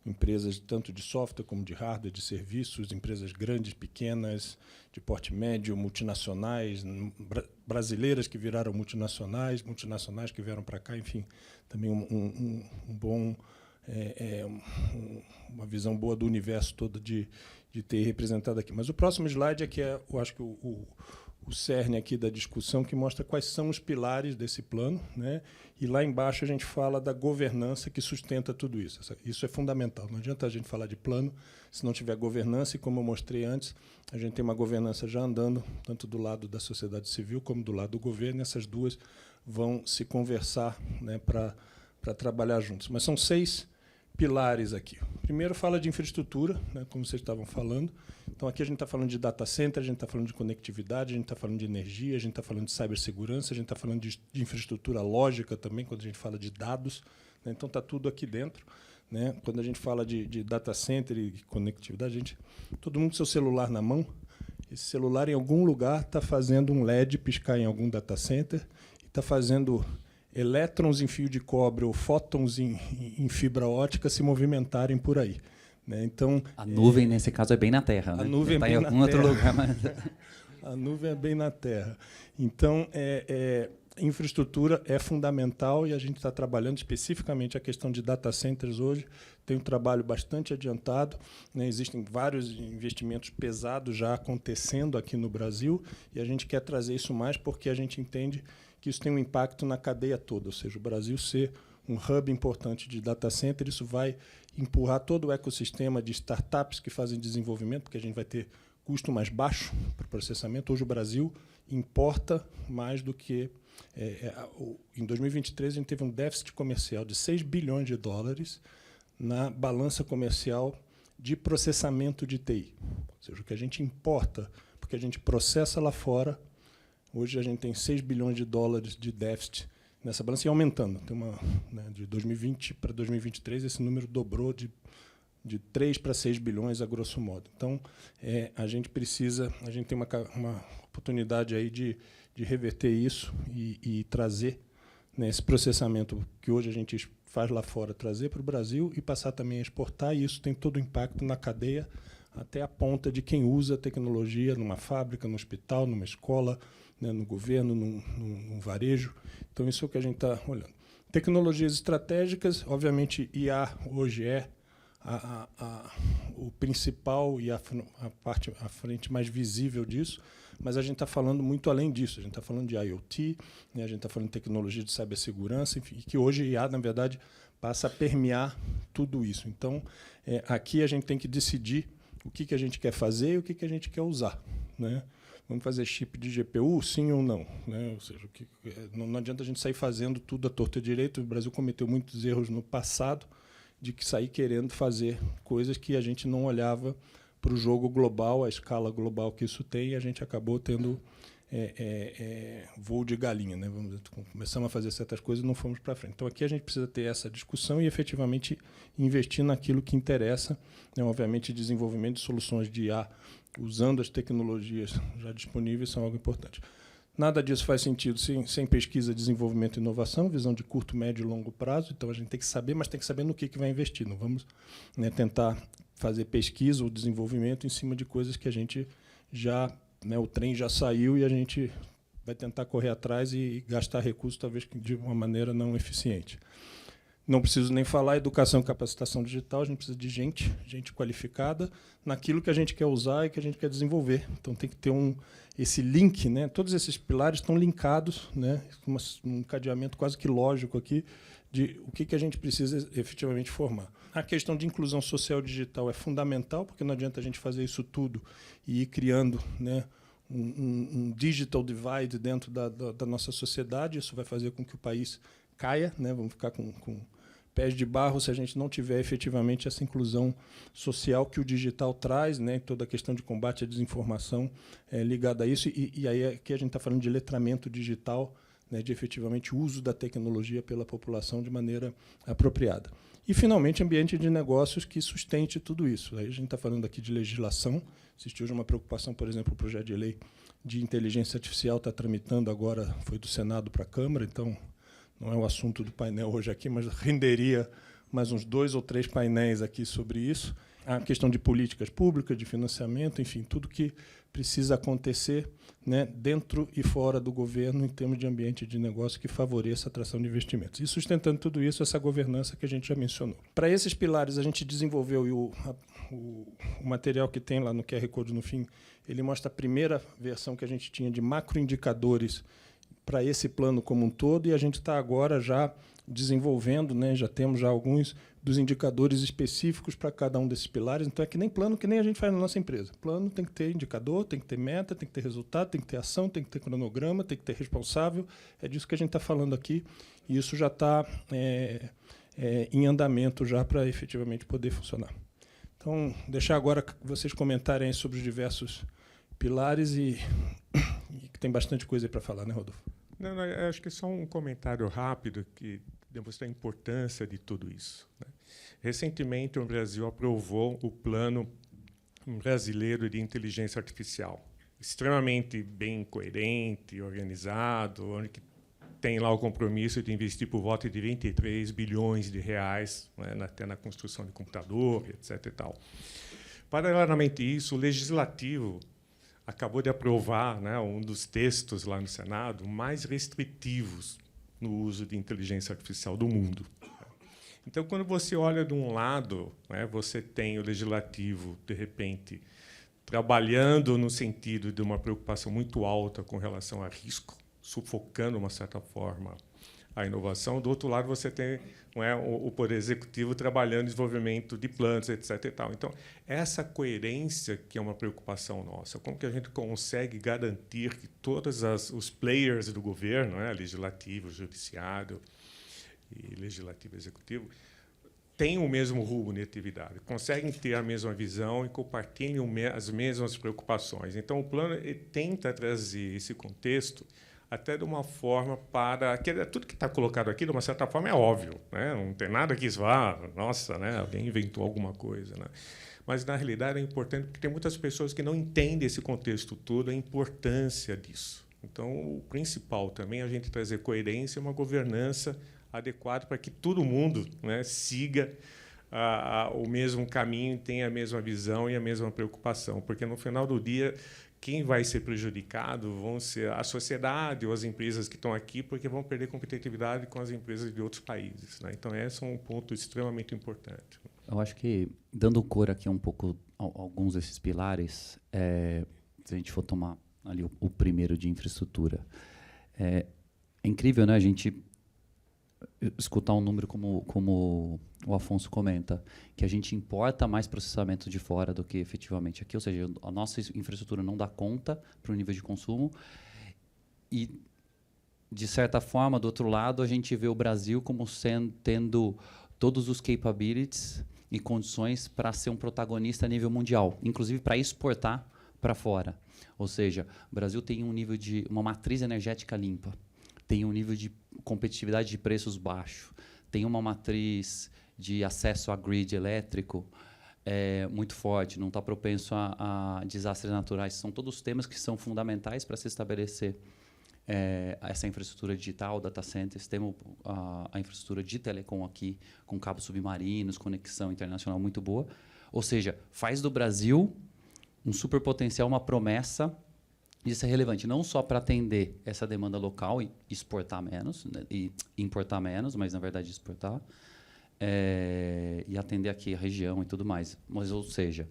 empresas tanto de software como de hardware, de serviços, empresas grandes, pequenas, de porte médio, multinacionais, brasileiras que viraram multinacionais que vieram para cá, enfim, também uma visão boa do universo todo de ter representado aqui. Mas o próximo slide é que eu acho que o cerne aqui da discussão, que mostra quais são os pilares desse plano, né? E lá embaixo a gente fala da governança que sustenta tudo isso. Isso é fundamental. Não adianta a gente falar de plano se não tiver governança, e como eu mostrei antes, a gente tem uma governança já andando, tanto do lado da sociedade civil como do lado do governo, e essas duas vão se conversar, né, para trabalhar juntos. Mas são 6 pilares aqui. Primeiro fala de infraestrutura, né, como vocês estavam falando. Então, aqui a gente está falando de data center, a gente está falando de conectividade, a gente está falando de energia, a gente está falando de cibersegurança, a gente está falando de infraestrutura lógica também, quando a gente fala de dados, né? Então, está tudo aqui dentro, né? Quando a gente fala de data center e conectividade, todo mundo com seu celular na mão, esse celular, em algum lugar, está fazendo um LED piscar em algum data center, e está fazendo elétrons em fio de cobre ou fótons em fibra ótica se movimentarem por aí, né? Então, a nuvem, nesse caso, é bem na Terra. A né? nuvem é bem em algum outro lugar. Mas... a nuvem é bem na Terra. Então, infraestrutura é fundamental, e a gente está trabalhando especificamente a questão de data centers hoje. Tem um trabalho bastante adiantado, né? Existem vários investimentos pesados já acontecendo aqui no Brasil, e a gente quer trazer isso mais porque a gente entende que isso tem um impacto na cadeia toda, ou seja, o Brasil ser um hub importante de data center, isso vai empurrar todo o ecossistema de startups que fazem desenvolvimento, porque a gente vai ter custo mais baixo para o processamento. Hoje o Brasil importa mais do que... em 2023, a gente teve um déficit comercial de 6 bilhões de dólares na balança comercial de processamento de TI. Ou seja, o que a gente importa, porque a gente processa lá fora. Hoje a gente tem 6 bilhões de dólares de déficit nessa balança, e aumentando. Tem de 2020 para 2023, esse número dobrou de 3 para 6 bilhões, a grosso modo. Então, a gente tem uma oportunidade aí de reverter isso e trazer, né, esse processamento que hoje a gente faz lá fora, trazer para o Brasil e passar também a exportar, e isso tem todo o impacto na cadeia, até a ponta de quem usa a tecnologia numa fábrica, no hospital, numa escola, né, no governo, num varejo. Então, isso é o que a gente está olhando. Tecnologias estratégicas, obviamente, IA hoje é o principal e a frente mais visível disso, mas a gente está falando muito além disso. A gente está falando de IoT, né, a gente está falando de tecnologia de cibersegurança, enfim, que hoje IA, na verdade, passa a permear tudo isso. Então, aqui a gente tem que decidir o que a gente quer fazer e o que a gente quer usar, né? Vamos fazer chip de GPU, sim ou não, né? Ou seja, não adianta a gente sair fazendo tudo à torta e direito. O Brasil cometeu muitos erros no passado de que sair querendo fazer coisas que a gente não olhava para o jogo global, a escala global que isso tem, e a gente acabou tendo voo de galinha, né? Começamos a fazer certas coisas e não fomos para frente. Então, aqui a gente precisa ter essa discussão e, efetivamente, investir naquilo que interessa, né? Obviamente, desenvolvimento de soluções de IA usando as tecnologias já disponíveis são algo importante. Nada disso faz sentido sem pesquisa, desenvolvimento e inovação, visão de curto, médio e longo prazo. Então, a gente tem que saber, mas tem que saber no que vai investir. Não vamos, né, tentar fazer pesquisa ou desenvolvimento em cima de coisas que a gente já... né, o trem já saiu e a gente vai tentar correr atrás e gastar recursos, talvez de uma maneira não eficiente. Não preciso nem falar educação e capacitação digital, a gente precisa de gente qualificada naquilo que a gente quer usar e que a gente quer desenvolver. Então, tem que ter esse link, né? Todos esses pilares estão linkados, né? Um cadeamento quase que lógico aqui de o que a gente precisa efetivamente formar. A questão de inclusão social digital é fundamental, porque não adianta a gente fazer isso tudo e ir criando, né, um digital divide dentro da nossa sociedade. Isso vai fazer com que o país caia, né? Vamos ficar com pés de barro se a gente não tiver efetivamente essa inclusão social que o digital traz, né? Toda a questão de combate à desinformação ligada a isso. E aí aqui a gente está falando de letramento digital, né, de efetivamente uso da tecnologia pela população de maneira apropriada. E, finalmente, ambiente de negócios que sustente tudo isso. Aí a gente está falando aqui de legislação. Existe hoje uma preocupação, por exemplo, o projeto de lei de inteligência artificial está tramitando agora, foi do Senado para a Câmara, então não é o assunto do painel hoje aqui, mas renderia mais uns 2 ou 3 painéis aqui sobre isso. A questão de políticas públicas, de financiamento, enfim, tudo que precisa acontecer, né, dentro e fora do governo em termos de ambiente de negócio que favoreça a atração de investimentos. E sustentando tudo isso, essa governança que a gente já mencionou. Para esses pilares, a gente desenvolveu, e o material que tem lá no QR Code no fim, ele mostra a primeira versão que a gente tinha de macroindicadores para esse plano como um todo, e a gente está agora já desenvolvendo, né, já temos já alguns dos indicadores específicos para cada um desses pilares. Então, é que nem plano, que nem a gente faz na nossa empresa. Plano tem que ter indicador, tem que ter meta, tem que ter resultado, tem que ter ação, tem que ter cronograma, tem que ter responsável. É disso que a gente está falando aqui, e isso já está em andamento já para efetivamente poder funcionar. Então, deixar agora vocês comentarem sobre os diversos pilares e que tem bastante coisa aí para falar, né, Rodolfo? Não, acho que só um comentário rápido que demonstra a importância de tudo isso, né? Recentemente, o Brasil aprovou o Plano Brasileiro de Inteligência Artificial, extremamente bem coerente, organizado, onde tem lá o compromisso de investir por volta de 23 bilhões de reais, né, até na construção de computador, etc. E tal. Paralelamente a isso, o Legislativo acabou de aprovar, né, um dos textos lá no Senado mais restritivos no uso de inteligência artificial do mundo. Então, quando você olha de um lado, né, você tem o Legislativo, de repente, trabalhando no sentido de uma preocupação muito alta com relação a risco, sufocando, de uma certa forma, a inovação. Do outro lado, você tem, não é, o Poder Executivo trabalhando no desenvolvimento de planos, etc. E tal. Então, essa coerência que é uma preocupação nossa, como que a gente consegue garantir que todos os players do governo, né, legislativo, judiciário e legislativo e executivo, têm o mesmo rumo de atividade, conseguem ter a mesma visão e compartilham as mesmas preocupações. Então, o plano tenta trazer esse contexto até de uma forma para... tudo que está colocado aqui, de uma certa forma, é óbvio, né? Não tem nada que vá, nossa, né? Alguém inventou alguma coisa, né? Mas, na realidade, é importante porque tem muitas pessoas que não entendem esse contexto todo, a importância disso. Então, o principal também é a gente trazer coerência e uma governança adequada para que todo mundo, né, siga o mesmo caminho, tenha a mesma visão e a mesma preocupação. Porque, no final do dia, quem vai ser prejudicado vão ser a sociedade ou as empresas que estão aqui, porque vão perder competitividade com as empresas de outros países, né? Então, esse é um ponto extremamente importante. Eu acho que, dando cor aqui um pouco a alguns desses pilares, se a gente for tomar ali o primeiro de infraestrutura, é incrível, né, a gente escutar um número como o Afonso comenta, que a gente importa mais processamento de fora do que efetivamente aqui, ou seja, a nossa infraestrutura não dá conta para o nível de consumo e, de certa forma, do outro lado, a gente vê o Brasil como tendo todos os capabilities e condições para ser um protagonista a nível mundial, inclusive para exportar para fora. Ou seja, o Brasil tem um nível de uma matriz energética limpa, tem um nível de competitividade de preços baixo, tem uma matriz de acesso a grid elétrico muito forte, não está propenso a desastres naturais. São todos temas que são fundamentais para se estabelecer essa infraestrutura digital, data centers. Temos a infraestrutura de telecom aqui, com cabos submarinos, conexão internacional muito boa. Ou seja, faz do Brasil um super potencial, uma promessa. Isso é relevante não só para atender essa demanda local e exportar menos, né, e importar menos, mas, na verdade, exportar, e atender aqui a região e tudo mais. Mas, ou seja,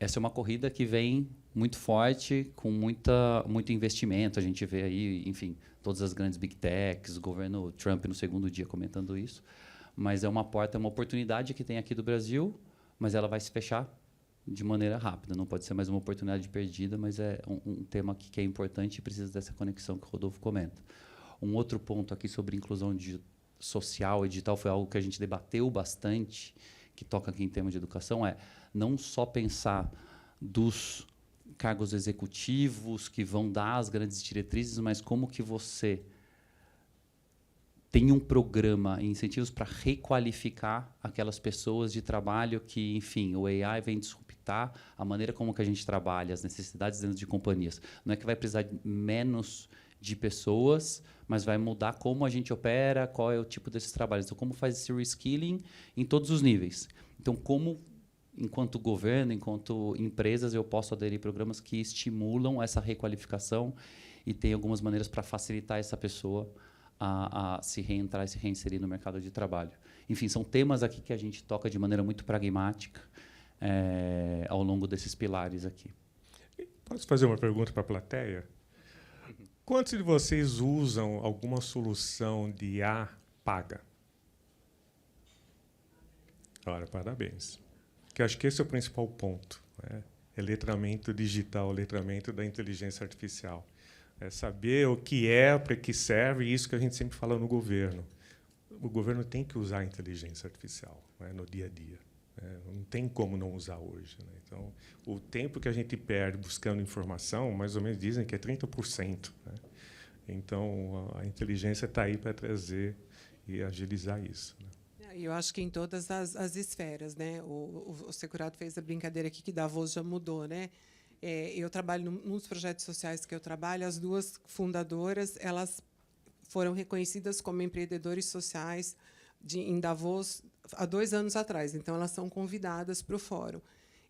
essa é uma corrida que vem muito forte, com muito investimento. A gente vê aí, enfim, todas as grandes big techs, o governo Trump no segundo dia comentando isso. Mas é uma oportunidade que tem aqui do Brasil, mas ela vai se fechar de maneira rápida. Não pode ser mais uma oportunidade perdida, mas é um tema que é importante e precisa dessa conexão que o Rodolfo comenta. Um outro ponto aqui sobre inclusão social e digital foi algo que a gente debateu bastante, que toca aqui em termos de educação, não só pensar dos cargos executivos que vão dar as grandes diretrizes, mas como que você tem um programa e incentivos para requalificar aquelas pessoas de trabalho que, enfim, o AI vem disruptar a maneira como que a gente trabalha, as necessidades dentro de companhias. Não é que vai precisar de menos de pessoas, mas vai mudar como a gente opera, qual é o tipo desses trabalhos. Então, como faz esse reskilling em todos os níveis. Então, como, enquanto governo, enquanto empresas, eu posso aderir a programas que estimulam essa requalificação e tem algumas maneiras para facilitar essa pessoa a se reentrar e se reinserir no mercado de trabalho. Enfim, são temas aqui que a gente toca de maneira muito pragmática ao longo desses pilares aqui. Posso fazer uma pergunta para a plateia? Quantos de vocês usam alguma solução de IA paga? Ora, parabéns. Porque acho que esse é o principal ponto, né? É letramento digital, letramento da inteligência artificial. É saber o que é, para que serve, e isso que a gente sempre fala no governo. O governo tem que usar a inteligência artificial, né, no dia a dia. Não tem como não usar hoje, né? Então, o tempo que a gente perde buscando informação, mais ou menos dizem que é 30%. Né? Então, a inteligência está aí para trazer e agilizar isso. Né? Eu acho que em todas as esferas, né? O Securato fez a brincadeira aqui que Davos já mudou, né? Eu trabalho nos projetos sociais que eu trabalho. As duas fundadoras, elas foram reconhecidas como empreendedores sociais em Davos há 2 anos atrás. Então, elas são convidadas para o fórum.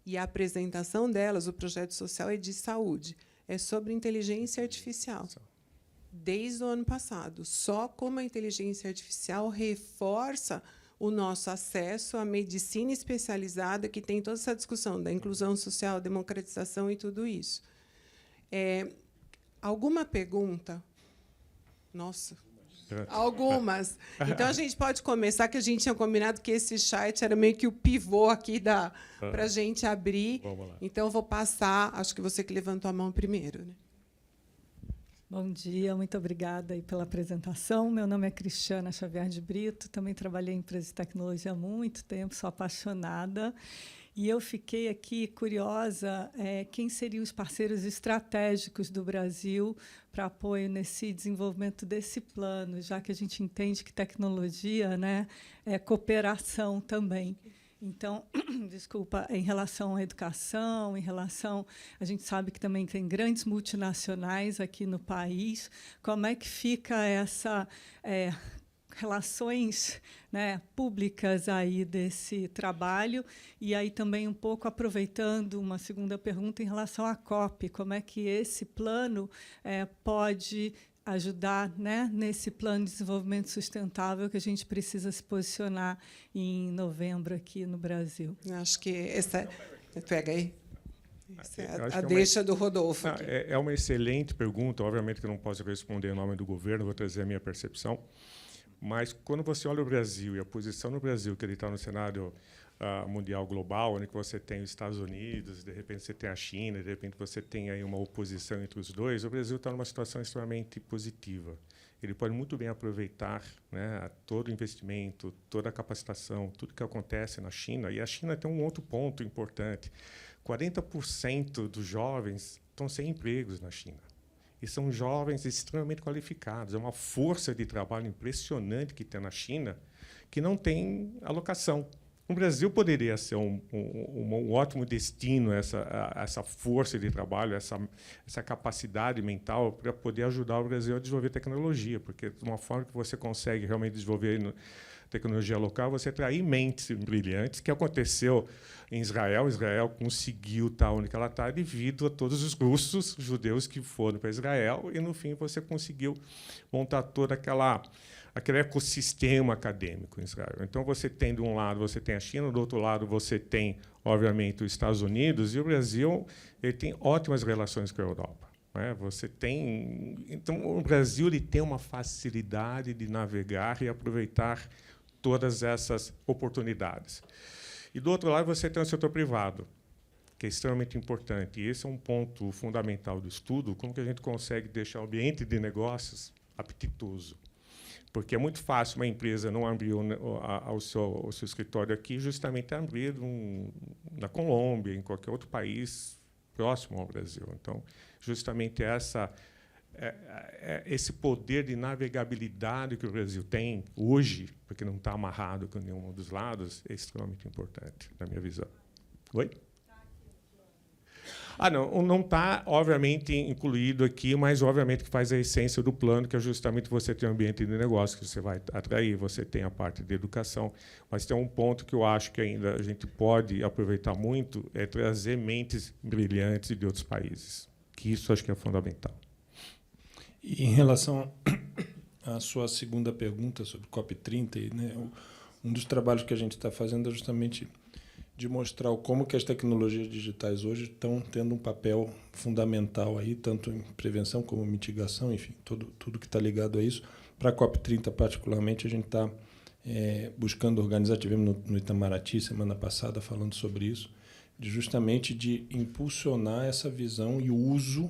E a apresentação delas, o projeto social é de saúde, é sobre inteligência artificial. Desde o ano passado, só como a inteligência artificial reforça o nosso acesso à medicina especializada, que tem toda essa discussão da inclusão social, democratização e tudo isso. Alguma pergunta? Nossa, algumas. Então, a gente pode começar, que a gente tinha combinado que esse chat era meio que o pivô aqui para a gente abrir. Vamos lá. Então, eu vou passar, acho que você que levantou a mão primeiro. Né? Bom dia, muito obrigada aí pela apresentação. Meu nome é Cristiana Xavier de Brito, também trabalhei em empresa de tecnologia há muito tempo, sou apaixonada. E eu fiquei aqui curiosa quem seriam os parceiros estratégicos do Brasil para apoio nesse desenvolvimento desse plano, já que a gente entende que tecnologia, né, é cooperação também. Então, desculpa, em relação à educação, em relação... A gente sabe que também tem grandes multinacionais aqui no país. Como é que fica essa relações, né, públicas aí desse trabalho? E aí também um pouco aproveitando uma segunda pergunta em relação à COP. Como é que esse plano pode ajudar, né, nesse plano de desenvolvimento sustentável que a gente precisa se posicionar em novembro aqui no Brasil? Acho que essa... Pega aí. Essa é a que deixa do Rodolfo. Não, é uma excelente pergunta. Obviamente que eu não posso responder em nome do governo, vou trazer a minha percepção. Mas, quando você olha o Brasil e a posição no Brasil, que ele está no cenário mundial global, onde você tem os Estados Unidos, de repente você tem a China, de repente você tem aí uma oposição entre os dois, o Brasil está numa situação extremamente positiva. Ele pode muito bem aproveitar, né, todo o investimento, toda a capacitação, tudo que acontece na China. E a China tem um outro ponto importante. 40% dos jovens estão sem empregos na China. E são jovens extremamente qualificados. É uma força de trabalho impressionante que tem na China, que não tem alocação. O Brasil poderia ser um ótimo destino, essa força de trabalho, essa capacidade mental para poder ajudar o Brasil a desenvolver tecnologia, porque, de uma forma que você consegue realmente desenvolver tecnologia local, você atrai mentes brilhantes, que aconteceu em Israel. Israel conseguiu estar onde ela está devido a todos os russos, judeus que foram para Israel, e, no fim, você conseguiu montar toda aquele ecossistema acadêmico em Israel. Então, você tem, de um lado, você tem a China, do outro lado, você tem, obviamente, os Estados Unidos, e o Brasil ele tem ótimas relações com a Europa. Né? Você tem... Então, o Brasil ele tem uma facilidade de navegar e aproveitar todas essas oportunidades. E, do outro lado, você tem o setor privado, que é extremamente importante. E esse é um ponto fundamental do estudo, como que a gente consegue deixar o ambiente de negócios apetitoso. Porque é muito fácil uma empresa não abrir o seu escritório aqui, justamente abrir na Colômbia, em qualquer outro país próximo ao Brasil. Então, justamente esse poder de navegabilidade que o Brasil tem hoje, porque não está amarrado com nenhum dos lados, é extremamente importante, na minha visão. Oi? Não está, obviamente, incluído aqui, mas, obviamente, que faz a essência do plano, que é justamente você ter um ambiente de negócio que você vai atrair, você tem a parte de educação, mas tem um ponto que eu acho que ainda a gente pode aproveitar muito, é trazer mentes brilhantes de outros países, que isso acho que é fundamental. E em relação à sua segunda pergunta sobre COP30, né, um dos trabalhos que a gente está fazendo é justamente de mostrar como que as tecnologias digitais hoje estão tendo um papel fundamental aí, tanto em prevenção como mitigação, enfim, tudo que está ligado a isso. Para a COP30, particularmente, a gente está buscando organizar, tivemos no Itamaraty semana passada falando sobre isso, justamente de impulsionar essa visão e o uso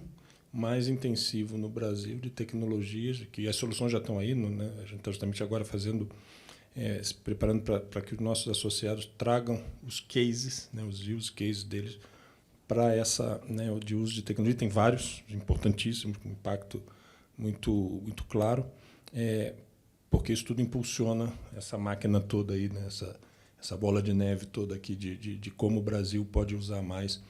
mais intensivo no Brasil de tecnologias, que as soluções já estão aí, né? A gente está justamente agora fazendo, se preparando para que os nossos associados tragam os cases, né, os use cases deles, para essa, né, de uso de tecnologia. Tem vários, importantíssimos, com impacto muito claro, porque isso tudo impulsiona essa máquina toda aí, né, essa bola de neve toda aqui de como o Brasil pode usar mais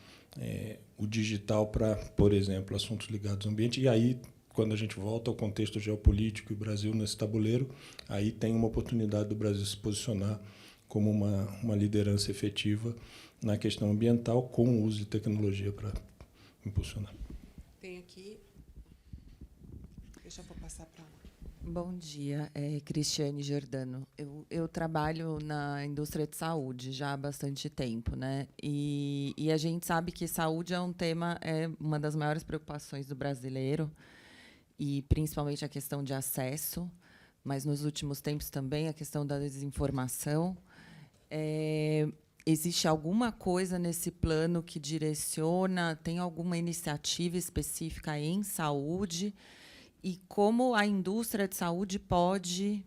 o digital para, por exemplo, assuntos ligados ao ambiente. E aí, quando a gente volta ao contexto geopolítico e o Brasil nesse tabuleiro, aí tem uma oportunidade do Brasil se posicionar como uma liderança efetiva na questão ambiental, com o uso de tecnologia para impulsionar. Tem aqui. Deixa eu passar para lá. Bom dia, Cristiane Giordano. Eu trabalho na indústria de saúde já há bastante tempo, né? E a gente sabe que saúde é um tema, é uma das maiores preocupações do brasileiro, e principalmente a questão de acesso, mas nos últimos tempos também a questão da desinformação. Existe alguma coisa nesse plano que direciona, tem alguma iniciativa específica em saúde? E como a indústria de saúde pode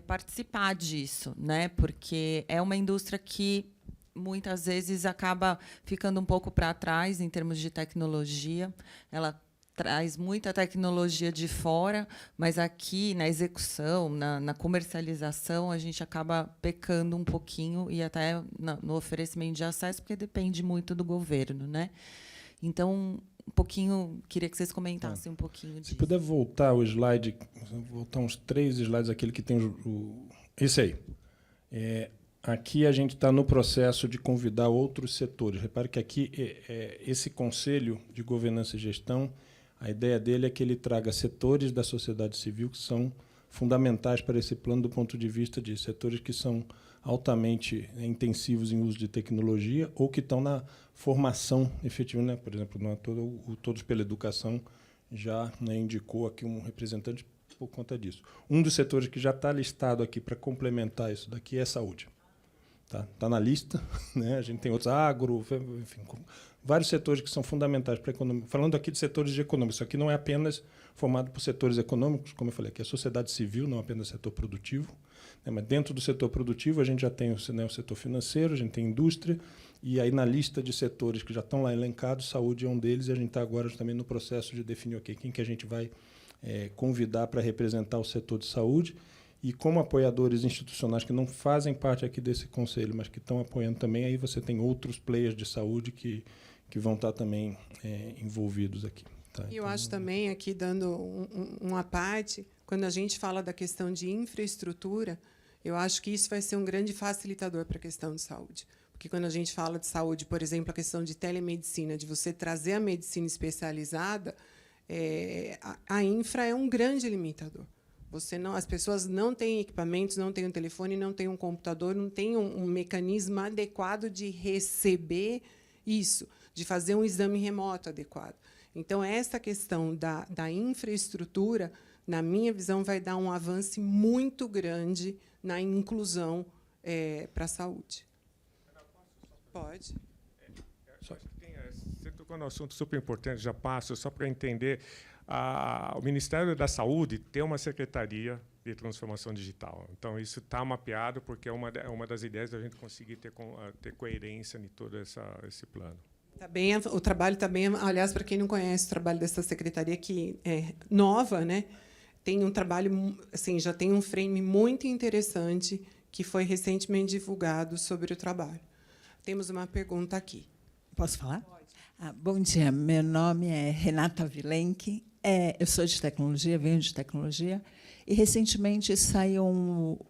participar disso, né? Porque é uma indústria que muitas vezes acaba ficando um pouco para trás em termos de tecnologia. Ela traz muita tecnologia de fora, mas aqui na execução, na comercialização, a gente acaba pecando um pouquinho, e até no oferecimento de acesso, porque depende muito do governo, né? Então, um pouquinho, queria que vocês comentassem um pouquinho disso. Se puder voltar o slide, voltar uns 3 slides, aquele que tem esse aí. Aqui a gente está no processo de convidar outros setores. Repare que aqui esse Conselho de Governança e Gestão, a ideia dele é que ele traga setores da sociedade civil que são fundamentais para esse plano do ponto de vista de setores que são altamente intensivos em uso de tecnologia ou que estão na formação efetiva, né? Por exemplo, o Todos pela Educação já, né, indicou aqui um representante por conta disso. Um dos setores que já está listado aqui para complementar isso daqui é saúde. Tá na lista, né? A gente tem outros, agro, enfim, vários setores que são fundamentais para a economia. Falando aqui de setores de economia, isso aqui não é apenas formado por setores econômicos, como eu falei, aqui é a sociedade civil, não apenas setor produtivo, né? Mas dentro do setor produtivo a gente já tem o setor financeiro, a gente tem indústria, e aí na lista de setores que já estão lá elencados, saúde é um deles, e a gente está agora também no processo de definir quem que a gente vai convidar para representar o setor de saúde. E como apoiadores institucionais que não fazem parte aqui desse conselho, mas que estão apoiando também, aí você tem outros players de saúde que vão estar também envolvidos aqui. Tá? E eu acho também, aqui dando uma parte, quando a gente fala da questão de infraestrutura, eu acho que isso vai ser um grande facilitador para a questão de saúde. Porque quando a gente fala de saúde, por exemplo, a questão de telemedicina, de você trazer a medicina especializada, a infra é um grande limitador. As pessoas não têm equipamentos, não têm um telefone, não têm um computador, não têm um mecanismo adequado de receber isso, de fazer um exame remoto adequado. Então, essa questão da infraestrutura, na minha visão, vai dar um avanço muito grande na inclusão para a saúde. Pode. Você tocou num assunto super importante, já passo, só para entender. O Ministério da Saúde tem uma secretaria de transformação digital. Então, isso está mapeado, porque é uma das ideias da gente conseguir ter coerência em todo esse plano. Tá bem, o trabalho está bem. Aliás, para quem não conhece o trabalho dessa secretaria, que é nova, né, tem um trabalho, assim, já tem um frame muito interessante que foi recentemente divulgado sobre o trabalho. Temos uma pergunta aqui. Posso falar? Pode. Bom dia, meu nome é Renata Vilenque, eu sou de tecnologia, venho de tecnologia, e recentemente saiu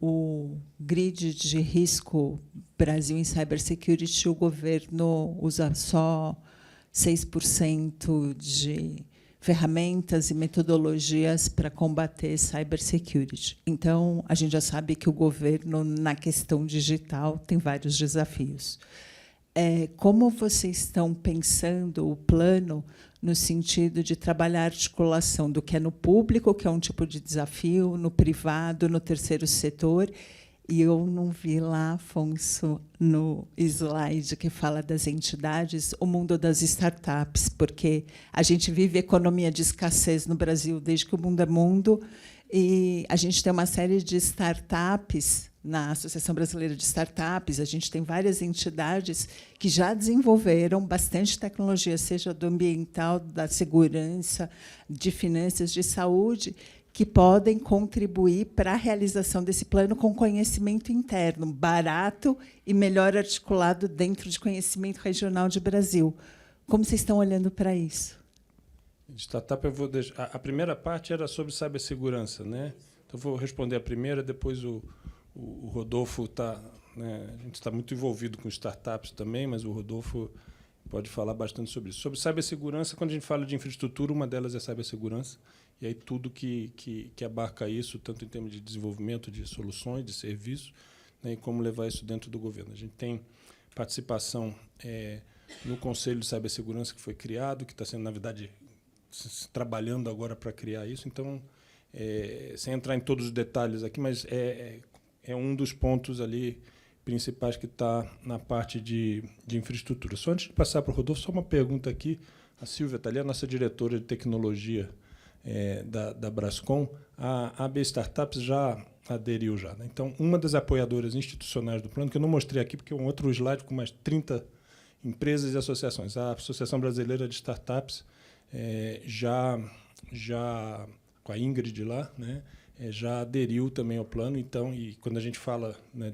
o grid de risco Brasil em Cybersecurity. O governo usa só 6% de ferramentas e metodologias para combater cybersecurity. Então, a gente já sabe que o governo, na questão digital, tem vários desafios. Como vocês estão pensando o plano no sentido de trabalhar a articulação do que é no público, que é um tipo de desafio, no privado, no terceiro setor? E eu não vi lá, Afonso, no slide que fala das entidades, o mundo das startups, porque a gente vive economia de escassez no Brasil desde que o mundo é mundo, e a gente tem uma série de startups na Associação Brasileira de Startups. A gente tem várias entidades que já desenvolveram bastante tecnologia, seja do ambiental, da segurança, de finanças, de saúde, que podem contribuir para a realização desse plano com conhecimento interno, barato e melhor articulado dentro de conhecimento regional de Brasil. Como vocês estão olhando para isso? De startup, eu vou deixar. A primeira parte era sobre cibersegurança, né? Então, vou responder a primeira, depois o Rodolfo está, né, a gente está muito envolvido com startups também, mas o Rodolfo pode falar bastante sobre isso. Sobre cibersegurança, quando a gente fala de infraestrutura, uma delas é cibersegurança, e aí tudo que abarca isso, tanto em termos de desenvolvimento de soluções, de serviços, né, e como levar isso dentro do governo. A gente tem participação no Conselho de Cibersegurança, que foi criado, que está sendo, na verdade, trabalhando agora para criar isso. Então, sem entrar em todos os detalhes aqui, mas é um dos pontos ali principais que está na parte de infraestrutura. Só antes de passar para o Rodolfo, só uma pergunta aqui. A Silvia está ali, a nossa diretora de tecnologia da Brascom. A AB Startups já aderiu já, né? Então, uma das apoiadoras institucionais do plano, que eu não mostrei aqui, porque é um outro slide com mais 30 empresas e associações. A Associação Brasileira de Startups já com a Ingrid lá, né, já aderiu também ao plano. Então, e quando a gente fala, né,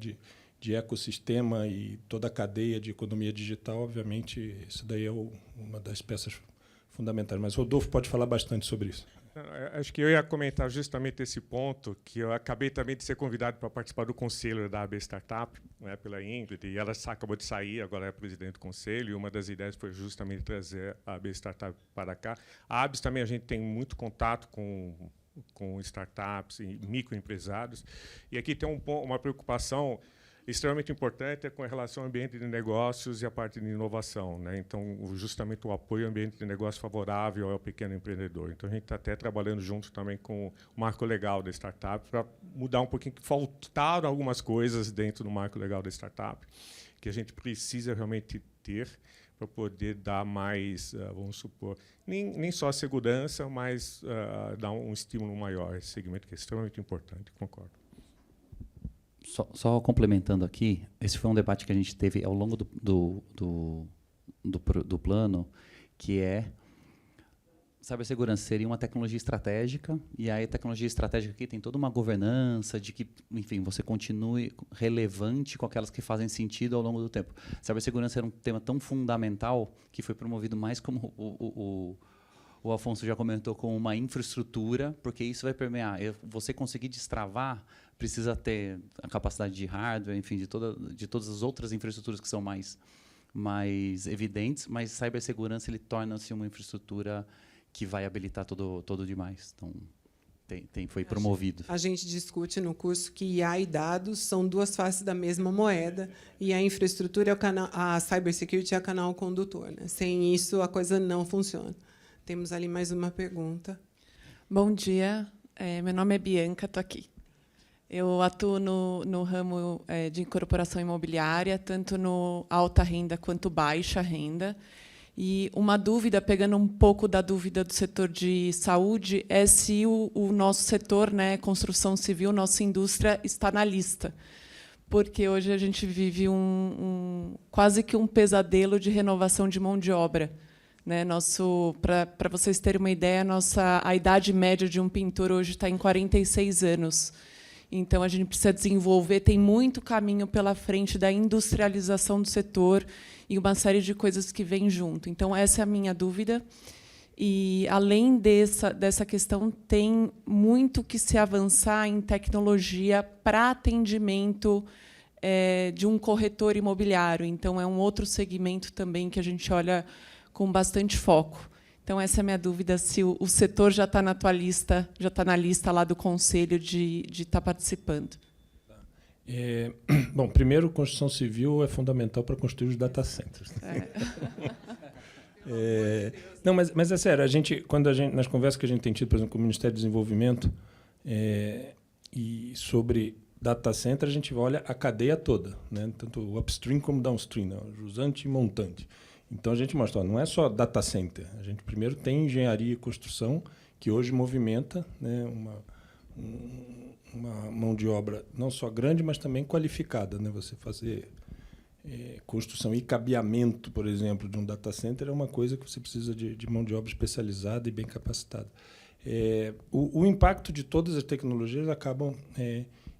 de ecossistema e toda a cadeia de economia digital, obviamente, isso daí é uma das peças fundamentais. Mas Rodolfo pode falar bastante sobre isso. Acho que eu ia comentar justamente esse ponto, que eu acabei também de ser convidado para participar do conselho da AB Startup, né, pela Ingrid, e ela acabou de sair, agora é presidente do conselho, e uma das ideias foi justamente trazer a AB Startup para cá. A ABS também, a gente tem muito contato com startups e microempresários, e aqui tem uma preocupação extremamente importante com relação ao ambiente de negócios e a parte de inovação, né? Então, justamente o apoio ao ambiente de negócio favorável ao pequeno empreendedor. Então, a gente está até trabalhando junto também com o marco legal da startup para mudar um pouquinho, que faltaram algumas coisas dentro do marco legal da startup, que a gente precisa realmente ter para poder dar mais, vamos supor, nem só a segurança, mas dar um estímulo maior a esse segmento, que é extremamente importante, concordo. Só complementando aqui, esse foi um debate que a gente teve ao longo do plano, que cibersegurança seria uma tecnologia estratégica, e aí a tecnologia estratégica aqui tem toda uma governança de que, enfim, você continue relevante com aquelas que fazem sentido ao longo do tempo. Cibersegurança era um tema tão fundamental que foi promovido mais, como o Afonso já comentou, como uma infraestrutura, porque isso vai permear. Você conseguir destravar, precisa ter a capacidade de hardware, enfim, de todas as outras infraestruturas que são mais evidentes, mas cibersegurança ele torna-se uma infraestrutura que vai habilitar todo demais. Então, foi promovido. A gente discute no curso que IA e dados são duas faces da mesma moeda, e a infraestrutura, a cybersecurity é o canal condutor, né? Sem isso, a coisa não funciona. Temos ali mais uma pergunta. Bom dia, meu nome é Bianca, estou aqui. Eu atuo no ramo de incorporação imobiliária, tanto no alta renda quanto baixa renda. E uma dúvida, pegando um pouco da dúvida do setor de saúde, é se o nosso setor, né, construção civil, nossa indústria, está na lista. porque hoje a gente vive quase que um pesadelo de renovação de mão de obra. Né? Para vocês terem uma ideia, a idade média de um pintor hoje está em 46 anos. Então, a gente precisa desenvolver, tem muito caminho pela frente da industrialização do setor e uma série de coisas que vêm junto. Então, essa é a minha dúvida. E, além dessa questão, tem muito que se avançar em tecnologia para atendimento de um corretor imobiliário. Então, é um outro segmento também que a gente olha com bastante foco. Então, essa é a minha dúvida, se o setor já está na tua lista, já está na lista lá do Conselho de estar participando. Bom, primeiro, construção civil é fundamental para construir os data centers. Não, mas é sério, nas conversas que a gente tem tido, por exemplo, com o Ministério do Desenvolvimento, e sobre data center, a gente olha a cadeia toda, né? Tanto o upstream como o downstream, né? O jusante e montante. Então, a gente mostra, não é só data center. A gente primeiro tem engenharia e construção, que hoje movimenta, né, uma mão de obra não só grande, mas também qualificada. Né? Você fazer construção e cabeamento, por exemplo, de um data center é uma coisa que você precisa de mão de obra especializada e bem capacitada. O impacto de todas as tecnologias acabam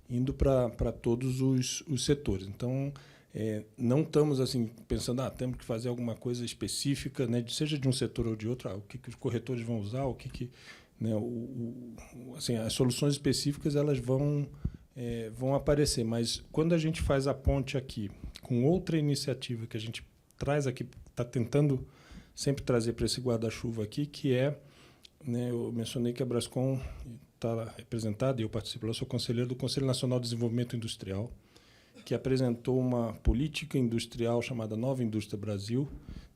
indo para todos os setores. Então, não estamos assim pensando, temos que fazer alguma coisa específica, né, seja de um setor ou de outro, o que os corretores vão usar, né, assim, as soluções específicas elas vão aparecer, mas quando a gente faz a ponte aqui com outra iniciativa que a gente traz aqui, está tentando sempre trazer para esse guarda-chuva aqui, que né, eu mencionei que a Brascom está representada, e eu participo, eu sou conselheiro do Conselho Nacional de Desenvolvimento Industrial, que apresentou uma política industrial chamada Nova Indústria Brasil,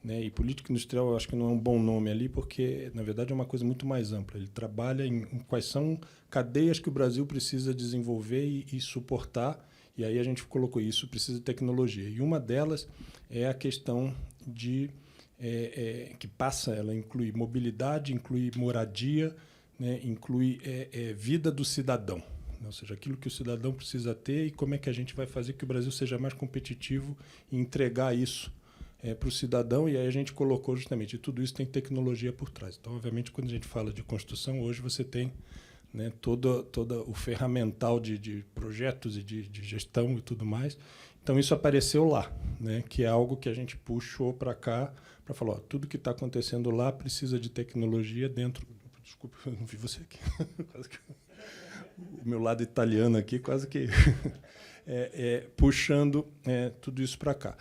né? E política industrial eu acho que não é um bom nome ali, porque, na verdade, é uma coisa muito mais ampla. Ele trabalha em quais são cadeias que o Brasil precisa desenvolver e suportar, e aí a gente colocou isso, precisa de tecnologia. E uma delas é a questão que ela inclui mobilidade, inclui moradia, né? Inclui vida do cidadão. Ou seja, aquilo que o cidadão precisa ter e como é que a gente vai fazer que o Brasil seja mais competitivo e entregar isso para o cidadão. E aí a gente colocou justamente, e tudo isso tem tecnologia por trás. Então, obviamente, quando a gente fala de construção, hoje você tem, né, todo o ferramental de projetos e de gestão e tudo mais. Então, isso apareceu lá, né, que é algo que a gente puxou para cá para falar, tudo que está acontecendo lá precisa de tecnologia dentro... Desculpa, eu não vi você aqui. Quase que... O meu lado italiano aqui, quase que puxando tudo isso para cá.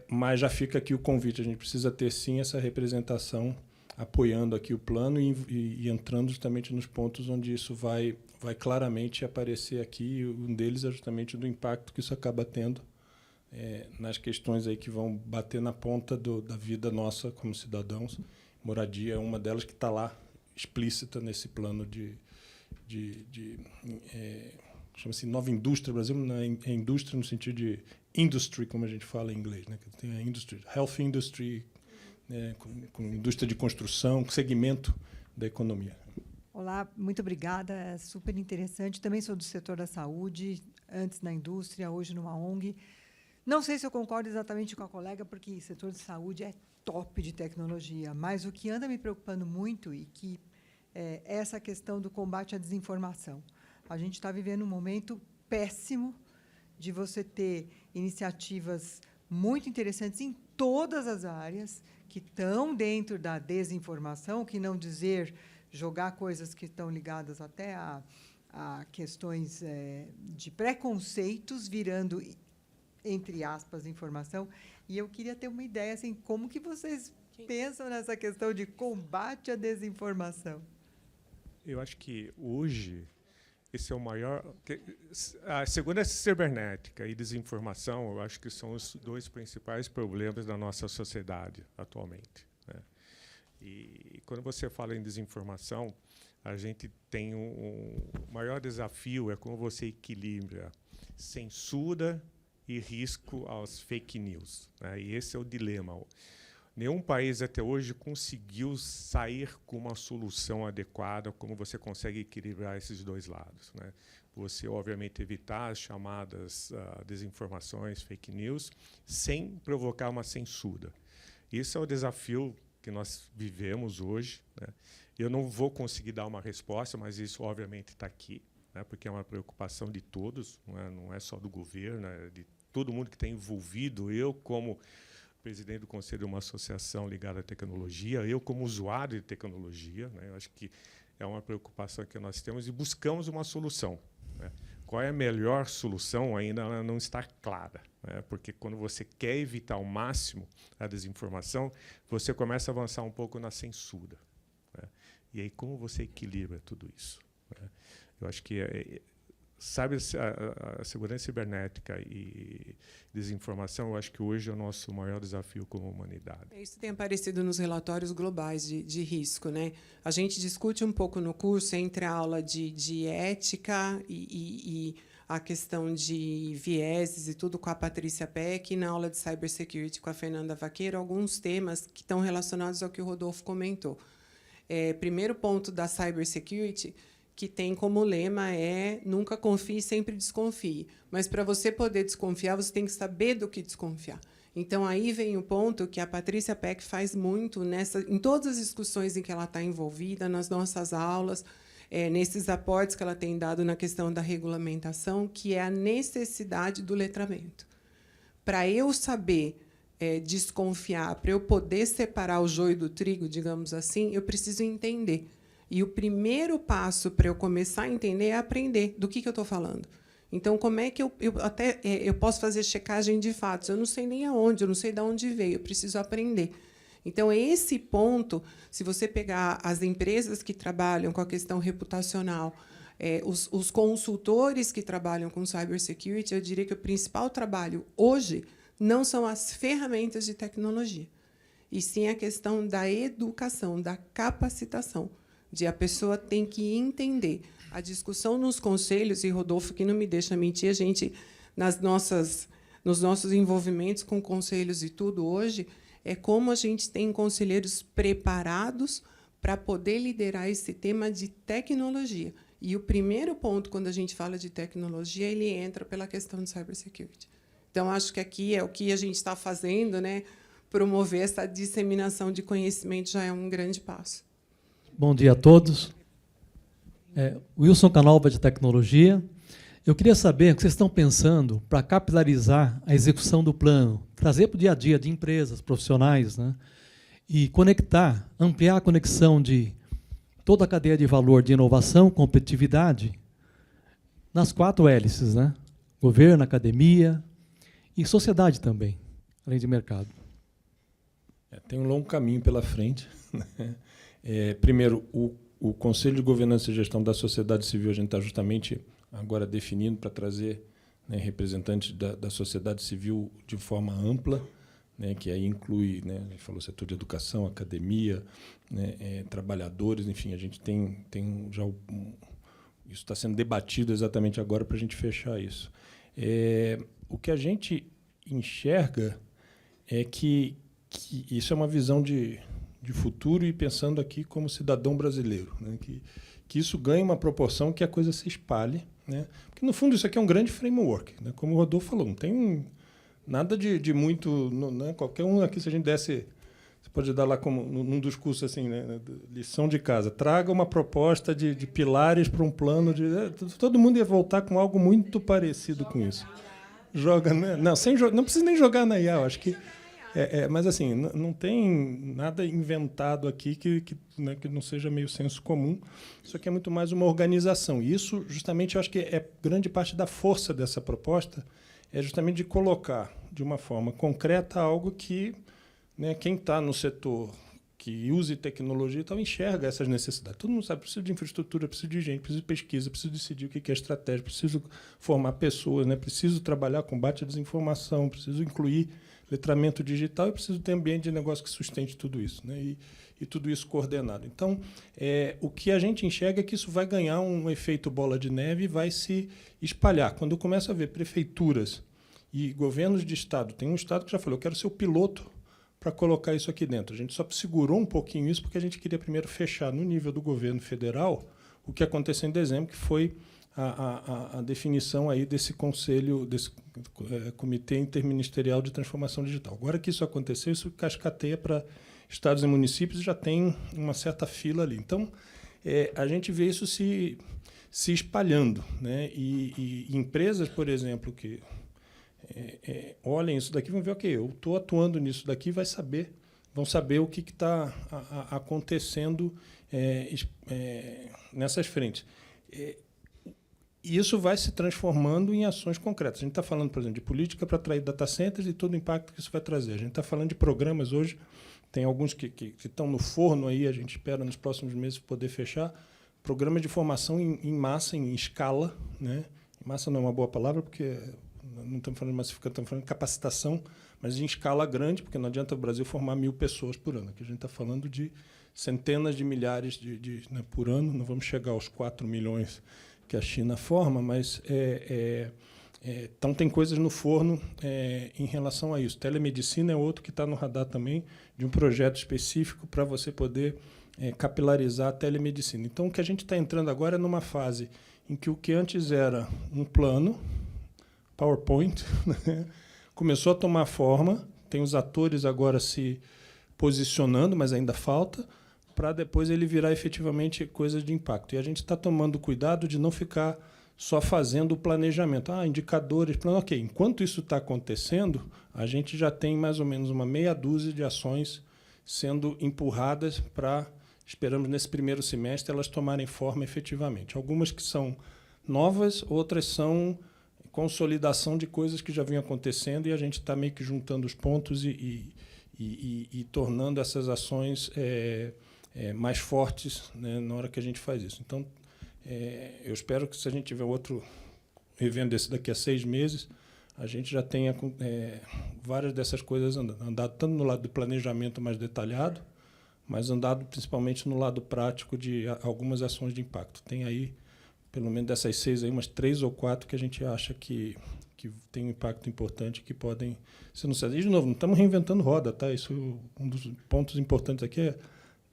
Mas já fica aqui o convite, a gente precisa ter, sim, essa representação apoiando aqui o plano e entrando justamente nos pontos onde isso vai claramente aparecer aqui. Um deles é justamente do impacto que isso acaba tendo nas questões aí que vão bater na ponta da vida nossa como cidadãos. Moradia é uma delas que está lá explícita nesse plano chama-se Nova Indústria Brasil, é indústria no sentido de industry, como a gente fala em inglês, né? Tem a industry, health industry, né? com indústria de construção, segmento da economia. Olá, muito obrigada, é super interessante. Também sou do setor da saúde, antes na indústria, hoje numa ONG. Não sei se eu concordo exatamente com a colega, porque o setor de saúde é top de tecnologia, mas o que anda me preocupando muito e que essa questão do combate à desinformação. A gente está vivendo um momento péssimo de você ter iniciativas muito interessantes em todas as áreas que estão dentro da desinformação, que não dizer jogar coisas que estão ligadas até a questões de preconceitos virando, entre aspas, informação. E eu queria ter uma ideia, assim, como que vocês pensam nessa questão de combate à desinformação? Eu acho que hoje esse é o maior... A segurança cibernética e desinformação, eu acho que são os dois principais problemas da nossa sociedade atualmente, né? E quando você fala em desinformação, a gente tem um maior desafio, é como você equilibra censura e risco aos fake news, né? E esse é o dilema. Nenhum país até hoje conseguiu sair com uma solução adequada, como você consegue equilibrar esses dois lados, né? Você, obviamente, evitar as chamadas desinformações, fake news, sem provocar uma censura. Isso é o desafio que nós vivemos hoje, né? Eu não vou conseguir dar uma resposta, mas isso, obviamente, está aqui, né? Porque é uma preocupação de todos, não é só do governo, é de todo mundo que está envolvido. Eu, como presidente do conselho de uma associação ligada à tecnologia, eu, como usuário de tecnologia, né? Eu acho que é uma preocupação que nós temos e buscamos uma solução, né? Qual é a melhor solução ainda ela não está clara, né? Porque quando você quer evitar ao máximo a desinformação, você começa a avançar um pouco na censura, né? E aí como você equilibra tudo isso, né? Eu acho que sabe, a segurança cibernética e desinformação, eu acho que hoje é o nosso maior desafio como humanidade. Isso tem aparecido nos relatórios globais de risco, né? A gente discute um pouco no curso entre a aula de ética e a questão de vieses e tudo com a Patrícia Peck, e na aula de cybersecurity com a Fernanda Vaqueiro, alguns temas que estão relacionados ao que o Rodolfo comentou. Primeiro ponto da cybersecurity, que tem como lema nunca confie, sempre desconfie. Mas, para você poder desconfiar, você tem que saber do que desconfiar. Então, aí vem o ponto que a Patrícia Peck faz muito em todas as discussões em que ela está envolvida, nas nossas aulas, nesses aportes que ela tem dado na questão da regulamentação, que é a necessidade do letramento. Para eu saber desconfiar, para eu poder separar o joio do trigo, digamos assim, eu preciso entender. E o primeiro passo para eu começar a entender é aprender do que eu estou falando. Então, como é que eu posso fazer checagem de fatos? Eu não sei nem aonde, eu não sei de onde veio, eu preciso aprender. Então, esse ponto, se você pegar as empresas que trabalham com a questão reputacional, os consultores que trabalham com cybersecurity, eu diria que o principal trabalho hoje não são as ferramentas de tecnologia, e sim a questão da educação, da capacitação. A pessoa tem que entender. A discussão nos conselhos, e Rodolfo, que não me deixa mentir, a gente, nos nossos envolvimentos com conselhos e tudo hoje, é como a gente tem conselheiros preparados para poder liderar esse tema de tecnologia. E o primeiro ponto, quando a gente fala de tecnologia, ele entra pela questão de cybersecurity. Então, acho que aqui é o que a gente está fazendo, né? Promover essa disseminação de conhecimento já é um grande passo. Bom dia a todos. Wilson Canalva, de Tecnologia. Eu queria saber o que vocês estão pensando para capilarizar a execução do plano, trazer para o dia a dia de empresas, profissionais, né? E conectar, ampliar a conexão de toda a cadeia de valor de inovação, competitividade, nas 4 hélices, né? Governo, academia e sociedade também, além de mercado. Tem um longo caminho pela frente, né? Primeiro, o Conselho de Governança e Gestão da Sociedade Civil, a gente está justamente agora definindo para trazer, né, representantes da sociedade civil de forma ampla, né, que aí inclui, né, a gente falou setor de educação, academia, né, trabalhadores, enfim, a gente tem já isso está sendo debatido exatamente agora para a gente fechar isso. O que a gente enxerga é que isso é uma visão de futuro e pensando aqui como cidadão brasileiro, né? Que isso ganhe uma proporção que a coisa se espalhe, né? Porque, no fundo, isso aqui é um grande framework, né? Como o Rodolfo falou, não tem nada de muito... Né? Qualquer um aqui, se a gente desse... Você pode dar lá como num dos cursos, assim, né? Lição de casa. Traga uma proposta de pilares para um plano de... Todo mundo ia voltar com algo muito parecido com isso. Joga, né? Não precisa nem jogar na IA, eu acho que... mas assim, não tem nada inventado aqui que não seja meio senso comum. Isso aqui é muito mais uma organização. E isso, justamente, eu acho que grande parte da força dessa proposta é justamente de colocar, de uma forma concreta, algo que, né, quem está no setor que use tecnologia então enxerga essas necessidades. Todo mundo sabe, precisa de infraestrutura, precisa de gente, precisa de pesquisa, precisa decidir o que é estratégia, preciso formar pessoas, né, preciso trabalhar combate à desinformação, preciso incluir letramento digital e preciso ter ambiente de negócio que sustente tudo isso, né? E tudo isso coordenado. Então, o que a gente enxerga é que isso vai ganhar um efeito bola de neve e vai se espalhar. Quando eu começo a ver prefeituras e governos de Estado, tem um Estado que já falou, eu quero ser o piloto para colocar isso aqui dentro. A gente só segurou um pouquinho isso porque a gente queria primeiro fechar no nível do governo federal o que aconteceu em dezembro, que foi a definição aí desse conselho, desse Comitê Interministerial de Transformação Digital. Agora que isso aconteceu, isso cascateia para estados e municípios e já tem uma certa fila ali. Então, a gente vê isso se espalhando, né? E empresas, por exemplo, que olhem isso daqui, vão ver, ok, eu estou atuando nisso daqui, vão saber o que está acontecendo nessas frentes. E isso vai se transformando em ações concretas. A gente está falando, por exemplo, de política para atrair data centers e todo o impacto que isso vai trazer. A gente está falando de programas hoje, tem alguns que estão no forno aí, a gente espera nos próximos meses poder fechar, programas de formação em massa, em escala, né? Massa não é uma boa palavra, porque não estamos falando de massificação, estamos falando de capacitação, mas em escala grande, porque não adianta o Brasil formar 1.000 pessoas por ano. Aqui a gente está falando de centenas de milhares né, por ano, não vamos chegar aos 4 milhões que a China forma, mas então tem coisas no forno em relação a isso. Telemedicina é outro que está no radar também, de um projeto específico para você poder capilarizar a telemedicina. Então, o que a gente está entrando agora é numa fase em que o que antes era um plano, PowerPoint, né, começou a tomar forma, tem os atores agora se posicionando, mas ainda falta, para depois ele virar efetivamente coisa de impacto. E a gente está tomando cuidado de não ficar só fazendo o planejamento. Indicadores, plano, ok. Enquanto isso está acontecendo, a gente já tem mais ou menos uma meia dúzia de ações sendo empurradas para, esperamos nesse primeiro semestre, elas tomarem forma efetivamente. Algumas que são novas, outras são consolidação de coisas que já vinham acontecendo e a gente está meio que juntando os pontos e tornando essas ações mais fortes, né, na hora que a gente faz isso. Então, eu espero que, se a gente tiver outro evento desse daqui a 6 meses, a gente já tenha várias dessas coisas andado tanto no lado do planejamento mais detalhado, mas andado principalmente no lado prático de algumas ações de impacto. Tem aí, pelo menos dessas 6, aí, umas 3 ou 4 que a gente acha que tem um impacto importante, que podem ser anunciadas. E, de novo, não estamos reinventando roda, tá? Isso, um dos pontos importantes aqui é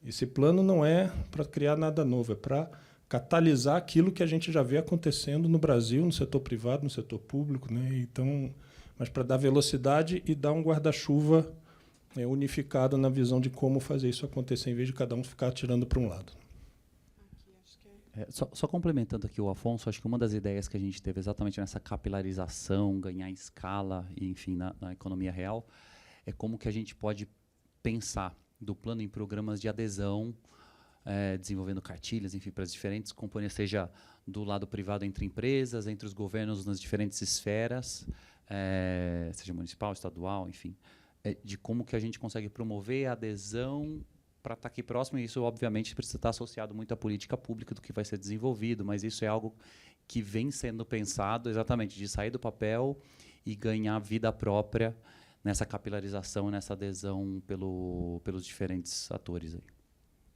esse plano não é para criar nada novo, é para catalisar aquilo que a gente já vê acontecendo no Brasil, no setor privado, no setor público, né? Então, mas para dar velocidade e dar um guarda-chuva unificado na visão de como fazer isso acontecer, em vez de cada um ficar atirando para um lado. Só complementando aqui o Afonso, acho que uma das ideias que a gente teve exatamente nessa capilarização, ganhar escala, e, enfim, na economia real, é como que a gente pode pensar do plano em programas de adesão, desenvolvendo cartilhas, enfim, para as diferentes companhias, seja do lado privado entre empresas, entre os governos nas diferentes esferas, seja municipal, estadual, enfim, de como que a gente consegue promover a adesão para estar aqui próximo, e isso, obviamente, precisa estar associado muito à política pública do que vai ser desenvolvido, mas isso é algo que vem sendo pensado exatamente de sair do papel e ganhar vida própria nessa capilarização, nessa adesão pelos diferentes atores aí.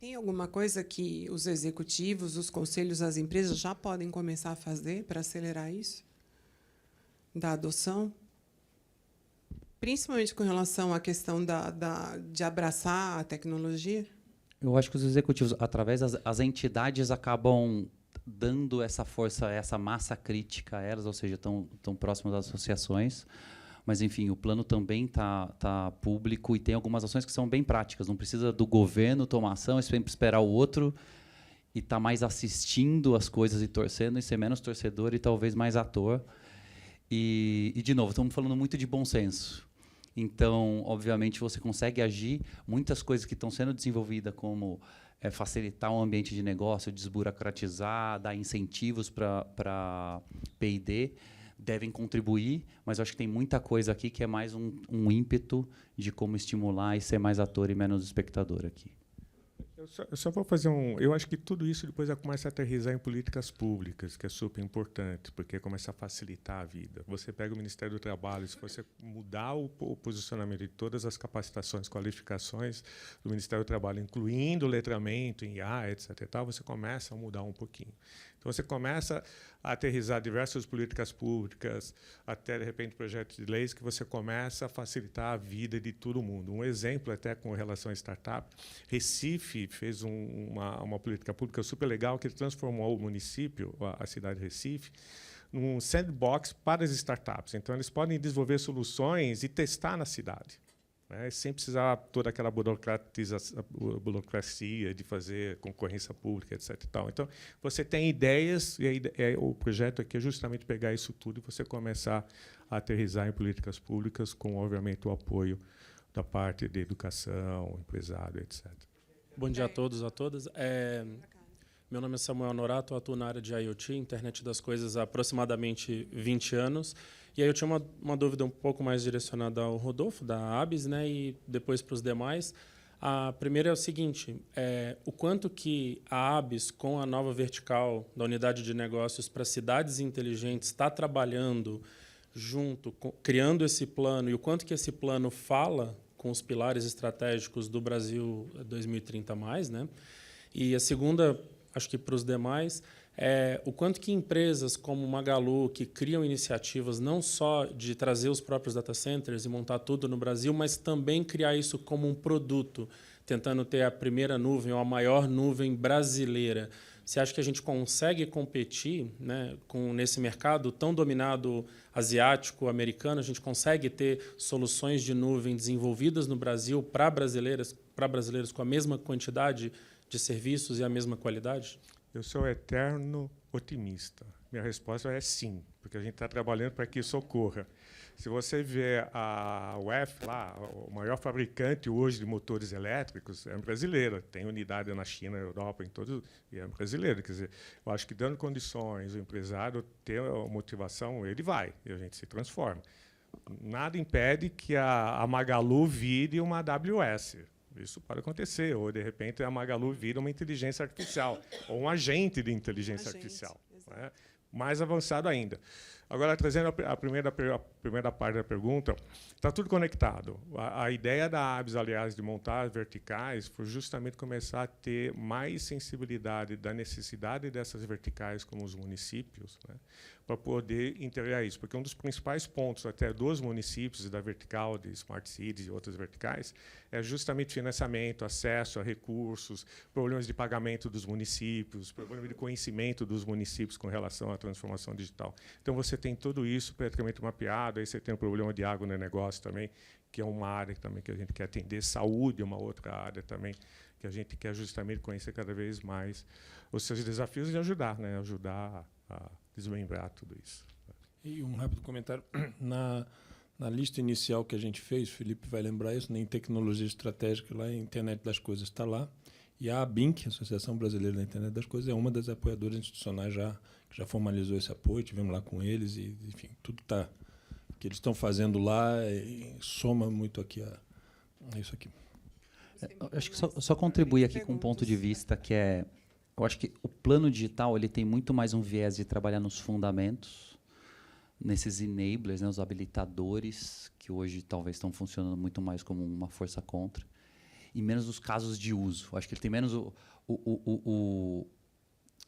Tem alguma coisa que os executivos, os conselhos, as empresas já podem começar a fazer para acelerar isso? Da adoção? Principalmente com relação à questão de abraçar a tecnologia? Eu acho que os executivos, através das entidades, acabam dando essa força, essa massa crítica a elas, ou seja, estão próximas das associações. Mas, enfim, o plano também tá público e tem algumas ações que são bem práticas. Não precisa do governo tomar ação, é sempre esperar o outro e estar mais assistindo as coisas e torcendo, e ser menos torcedor e talvez mais ator. E de novo, estamos falando muito de bom senso. Então, obviamente, você consegue agir. Muitas coisas que estão sendo desenvolvidas, como facilitar um ambiente de negócio, desburocratizar, dar incentivos para P&D, devem contribuir, mas eu acho que tem muita coisa aqui que é mais um ímpeto de como estimular e ser mais ator e menos espectador aqui. Eu só vou fazer eu acho que tudo isso depois começa a aterrissar em políticas públicas, que é super importante, porque começa a facilitar a vida. Você pega o Ministério do Trabalho, se você mudar o posicionamento de todas as capacitações, qualificações do Ministério do Trabalho, incluindo o letramento em IA, etc. e tal, você começa a mudar um pouquinho. Então, você começa a aterrissar diversas políticas públicas, até, de repente, projetos de leis que você começa a facilitar a vida de todo mundo. Um exemplo, até com relação à startup, Recife fez uma política pública super legal, que transformou o município, a cidade de Recife, num sandbox para as startups. Então, eles podem desenvolver soluções e testar na cidade, né, sem precisar toda aquela burocracia de fazer concorrência pública, etc. E tal. Então, você tem ideias, e o projeto aqui é justamente pegar isso tudo e você começar a aterrissar em políticas públicas, com, obviamente, o apoio da parte de educação, empresário, etc. Bom dia a todos e a todas. Meu nome é Samuel Norato, atuo na área de IoT, Internet das Coisas, há aproximadamente 20 anos. E aí eu tinha uma dúvida um pouco mais direcionada ao Rodolfo, da ABS, né, e depois para os demais. A primeira é o seguinte, o quanto que a ABS, com a nova vertical da unidade de negócios para cidades inteligentes, está trabalhando junto, criando esse plano, e o quanto que esse plano fala com os pilares estratégicos do Brasil 2030+, né? E a segunda, acho que para os demais, o quanto que empresas como Magalu, que criam iniciativas não só de trazer os próprios data centers e montar tudo no Brasil, mas também criar isso como um produto, tentando ter a primeira nuvem ou a maior nuvem brasileira. Você acha que a gente consegue competir, né, nesse mercado tão dominado asiático, americano? A gente consegue ter soluções de nuvem desenvolvidas no Brasil para brasileiros com a mesma quantidade de serviços e a mesma qualidade? Eu sou eterno otimista. Minha resposta é sim, porque a gente está trabalhando para que isso ocorra. Se você vê a UF, lá, o maior fabricante hoje de motores elétricos, é brasileira. Tem unidade na China, na Europa, em todos, e é brasileiro. Quer dizer, eu acho que, dando condições, o empresário ter a motivação, ele vai, e a gente se transforma. Nada impede que a Magalu vire uma AWS. Isso pode acontecer, ou, de repente, a Magalu vira uma inteligência artificial, ou um agente de inteligência artificial, né? Mais avançado ainda. Agora, trazendo a primeira parte da pergunta, está tudo conectado. A ideia da ABS, aliás, de montar verticais, foi justamente começar a ter mais sensibilidade da necessidade dessas verticais como os municípios, né, para poder integrar isso. Porque um dos principais pontos até dos municípios e da vertical de Smart Cities e outras verticais é justamente financiamento, acesso a recursos, problemas de pagamento dos municípios, problema de conhecimento dos municípios com relação à transformação digital. Então, você tem tudo isso praticamente mapeado, aí você tem o problema de água no negócio também, que é uma área também que a gente quer atender, saúde é uma outra área também, que a gente quer justamente conhecer cada vez mais os seus desafios e ajudar, né, ajudar a desmembrar tudo isso. E um rápido comentário. Na lista inicial que a gente fez, o Felipe vai lembrar isso, em tecnologia estratégica, lá em Internet das Coisas está lá, e a ABINC, Associação Brasileira da Internet das Coisas, é uma das apoiadoras institucionais que já formalizou esse apoio, tivemos lá com eles, e, enfim, tudo que eles estão fazendo lá soma muito aqui a isso aqui. Eu acho que só contribuir aqui com um ponto de vista que é... Eu acho que o plano digital ele tem muito mais um viés de trabalhar nos fundamentos, nesses enablers, né, os habilitadores, que hoje talvez estão funcionando muito mais como uma força contra, e menos os casos de uso. Eu acho que ele tem menos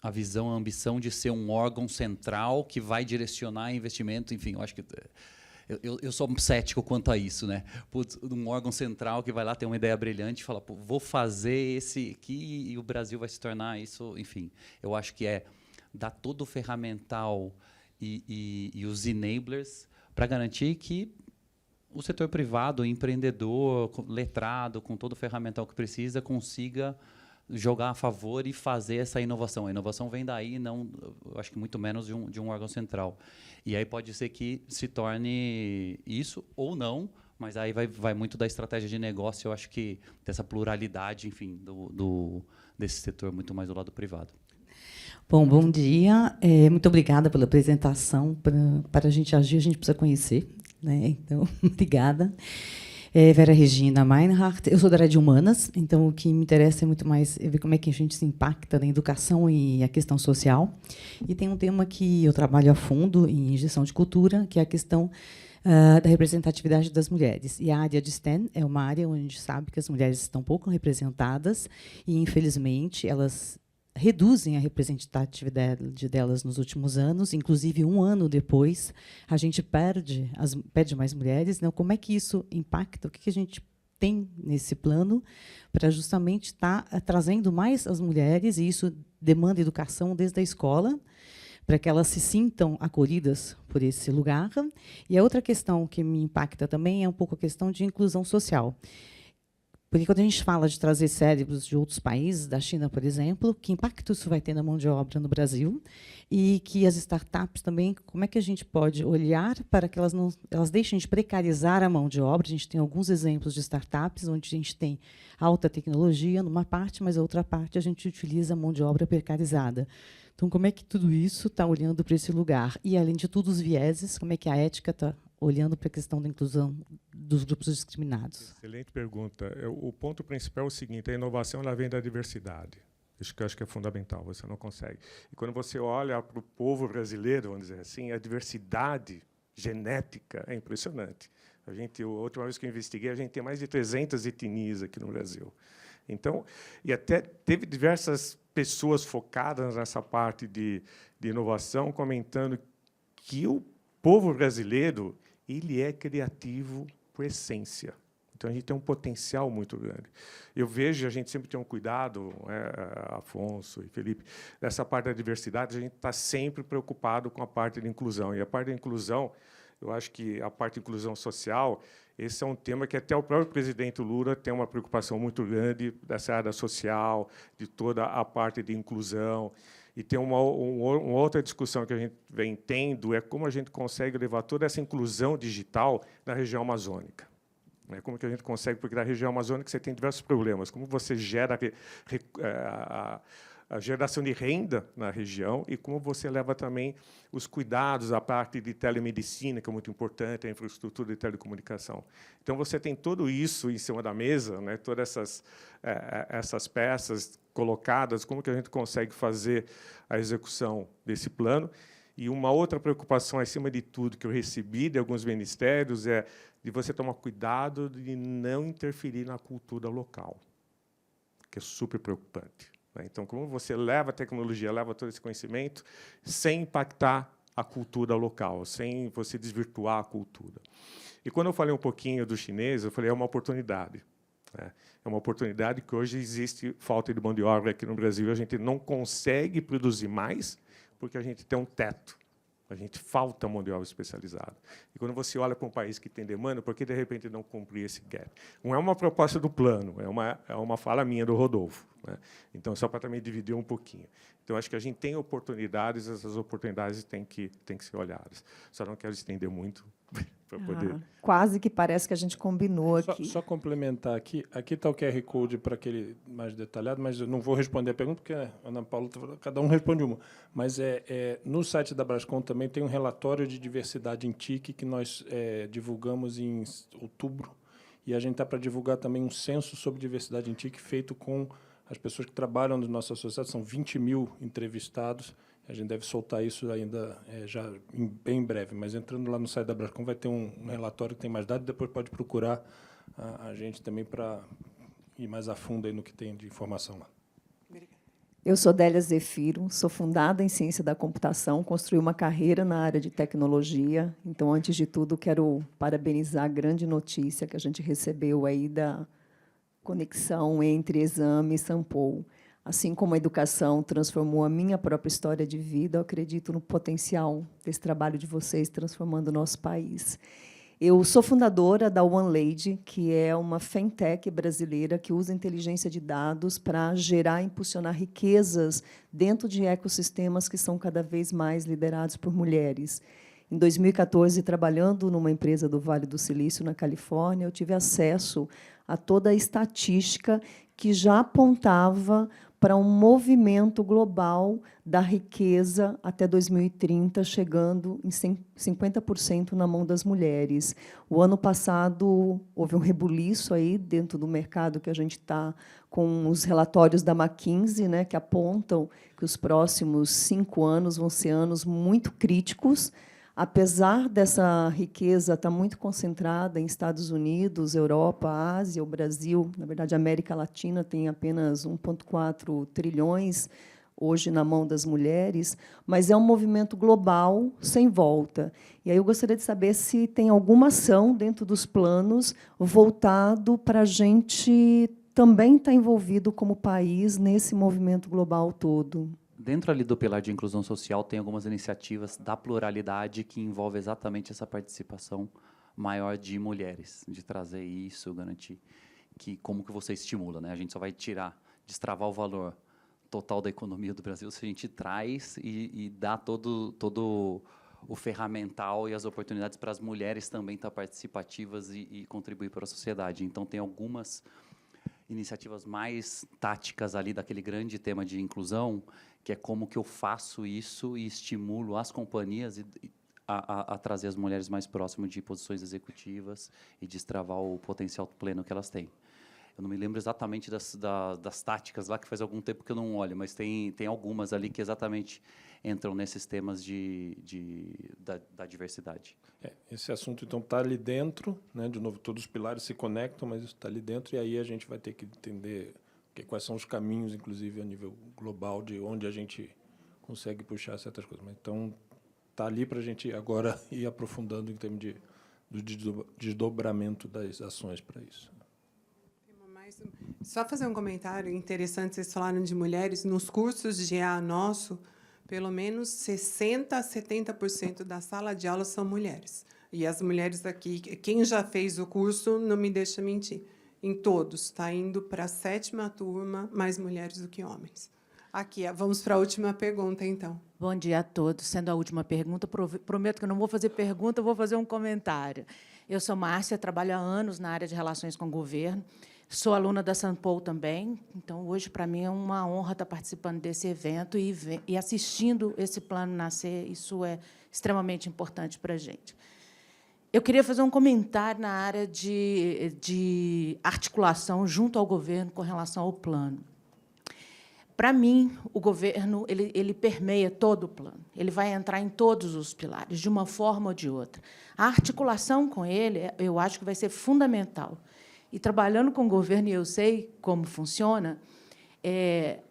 a visão, a ambição de ser um órgão central que vai direcionar investimento. Enfim, eu acho que... Eu sou cético quanto a isso, né? Putz, um órgão central que vai lá ter uma ideia brilhante e fala, vou fazer esse aqui e o Brasil vai se tornar isso. Enfim, eu acho que é dar todo o ferramental e os enablers para garantir que o setor privado, o empreendedor, letrado, com todo o ferramental que precisa, consiga jogar a favor e fazer essa inovação. A inovação vem daí, não, eu acho que muito menos de um órgão central. E aí pode ser que se torne isso ou não, mas aí vai muito da estratégia de negócio, eu acho que dessa pluralidade, enfim, desse setor, muito mais do lado privado. Bom dia. Muito obrigada pela apresentação. Para a gente agir, a gente precisa conhecer, né? Então, obrigada. Vera Regina Meinhardt. Eu sou da área de humanas, então o que me interessa é muito mais ver como é que a gente se impacta na educação e a questão social. E tem um tema que eu trabalho a fundo em gestão de cultura, que é a questão da representatividade das mulheres. E a área de STEM é uma área onde a gente sabe que as mulheres estão pouco representadas e, infelizmente, elas reduzem a representatividade delas nos últimos anos, inclusive um ano depois, a gente perde mais mulheres. Né? Como é que isso impacta? O que a gente tem nesse plano para justamente estar trazendo mais as mulheres, e isso demanda educação desde a escola, para que elas se sintam acolhidas por esse lugar. E a outra questão que me impacta também é um pouco a questão de inclusão social. Porque quando a gente fala de trazer cérebros de outros países, da China, por exemplo, que impacto isso vai ter na mão de obra no Brasil? E que as startups também, como é que a gente pode olhar para que elas deixem de precarizar a mão de obra? A gente tem alguns exemplos de startups onde a gente tem alta tecnologia numa parte, mas a outra parte a gente utiliza a mão de obra precarizada. Então, como é que tudo isso está olhando para esse lugar? E, além de tudo, os vieses, como é que a ética está olhando para a questão da inclusão dos grupos discriminados? Excelente pergunta. O ponto principal é o seguinte: a inovação ela vem da diversidade. Isso que eu acho que é fundamental, você não consegue. E quando você olha para o povo brasileiro, vamos dizer assim, a diversidade genética é impressionante. A última vez que eu investiguei, a gente tem mais de 300 etnias aqui no Brasil. Então, e até teve diversas pessoas focadas nessa parte de inovação comentando que o povo brasileiro ele é criativo por essência. Então, a gente tem um potencial muito grande. Eu vejo, a gente sempre tem um cuidado, Afonso e Felipe, dessa parte da diversidade, a gente está sempre preocupado com a parte de inclusão. E a parte da inclusão, eu acho que a parte de inclusão social, esse é um tema que até o próprio presidente Lula tem uma preocupação muito grande dessa área social, de toda a parte de inclusão. E tem uma outra discussão que a gente vem tendo, é como a gente consegue levar toda essa inclusão digital na região amazônica. Como que a gente consegue, porque na região amazônica você tem diversos problemas, como você gera a geração de renda na região e como você leva também os cuidados, a parte de telemedicina, que é muito importante, a infraestrutura de telecomunicação. Então, você tem tudo isso em cima da mesa, né, todas essas peças colocadas, como que a gente consegue fazer a execução desse plano. E uma outra preocupação, acima de tudo, que eu recebi de alguns ministérios é de você tomar cuidado de não interferir na cultura local, que é super preocupante. Então, como você leva a tecnologia, leva todo esse conhecimento, sem impactar a cultura local, sem você desvirtuar a cultura. E quando eu falei um pouquinho do chinês, eu falei é uma oportunidade. É uma oportunidade que hoje existe falta de mão de obra aqui no Brasil. A gente não consegue produzir mais porque a gente tem um teto. A gente falta mão de obra especializada. E quando você olha para um país que tem demanda, por que, de repente, não cumprir esse gap? Não é uma proposta do plano, é uma fala minha do Rodolfo. Né? Então, só para também dividir um pouquinho. Então, acho que a gente tem oportunidades, essas oportunidades têm que ser olhadas. Só não quero estender muito para poder... Quase que parece que a gente combinou aqui. Só complementar aqui. Aqui está o QR Code para aquele mais detalhado, mas eu não vou responder a pergunta, porque a Ana Paula, cada um responde uma. Mas no site da Brascom também tem um relatório de diversidade em TIC que nós divulgamos em outubro. E a gente está para divulgar também um censo sobre diversidade em TIC feito com as pessoas que trabalham na nossa associação. São 20 mil entrevistados. A gente deve soltar isso ainda já bem em breve, mas entrando lá no site da Brascom vai ter um relatório que tem mais dados, depois pode procurar a gente também para ir mais a fundo aí no que tem de informação lá. Eu sou Délia Zefiro, sou fundada em Ciência da Computação, construí uma carreira na área de tecnologia. Então, antes de tudo, quero parabenizar a grande notícia que a gente recebeu aí da conexão entre Exame e Sampo. Assim como a educação transformou a minha própria história de vida, eu acredito no potencial desse trabalho de vocês transformando o nosso país. Eu sou fundadora da OneLady, que é uma fintech brasileira que usa inteligência de dados para gerar e impulsionar riquezas dentro de ecossistemas que são cada vez mais liderados por mulheres. Em 2014, trabalhando numa empresa do Vale do Silício, na Califórnia, eu tive acesso a toda a estatística que já apontava para um movimento global da riqueza até 2030, chegando em 50% na mão das mulheres. O ano passado, houve um rebuliço aí dentro do mercado que a gente está com os relatórios da McKinsey, né, que apontam que os próximos 5 anos vão ser anos muito críticos. Apesar dessa riqueza estar muito concentrada em Estados Unidos, Europa, Ásia, o Brasil, na verdade, a América Latina tem apenas 1,4 trilhões, hoje na mão das mulheres, mas é um movimento global, sem volta. E aí eu gostaria de saber se tem alguma ação dentro dos planos voltado para a gente também estar envolvido como país nesse movimento global todo. Dentro ali do pilar de inclusão social, tem algumas iniciativas da pluralidade que envolve exatamente essa participação maior de mulheres, de trazer isso, garantir que como que você estimula, né? A gente só vai destravar o valor total da economia do Brasil se a gente traz e dá todo o ferramental e as oportunidades para as mulheres também estar participativas e contribuir para a sociedade. Então, tem algumas iniciativas mais táticas ali daquele grande tema de inclusão, que é como que eu faço isso e estimulo as companhias a trazer as mulheres mais próximas de posições executivas e destravar o potencial pleno que elas têm. Eu não me lembro exatamente das táticas lá, que faz algum tempo que eu não olho, mas tem algumas ali que exatamente entram nesses temas da diversidade. Esse assunto, então, está ali dentro, né? De novo, todos os pilares se conectam, mas isso está ali dentro, e aí a gente vai ter que entender quais são os caminhos, inclusive, a nível global, de onde a gente consegue puxar certas coisas. Mas, então, está ali para a gente agora ir aprofundando em termos do desdobramento das ações para isso. Só fazer um comentário interessante, vocês falaram de mulheres. Nos cursos de EA nosso, pelo menos 60% a 70% da sala de aula são mulheres. E as mulheres aqui, quem já fez o curso, não me deixa mentir, em todos, está indo para a 7ª turma, mais mulheres do que homens. Aqui, vamos para a última pergunta, então. Bom dia a todos. Sendo a última pergunta, prometo que eu não vou fazer pergunta, vou fazer um comentário. Eu sou Márcia, trabalho há anos na área de relações com o governo. Sou aluna da Sanpou também, então, hoje, para mim, é uma honra estar participando desse evento e assistindo esse plano nascer. Isso é extremamente importante para a gente. Eu queria fazer um comentário na área de articulação junto ao governo com relação ao plano. Para mim, o governo ele permeia todo o plano. Ele vai entrar em todos os pilares, de uma forma ou de outra. A articulação com ele, eu acho que vai ser fundamental. E, trabalhando com o governo, e eu sei como funciona,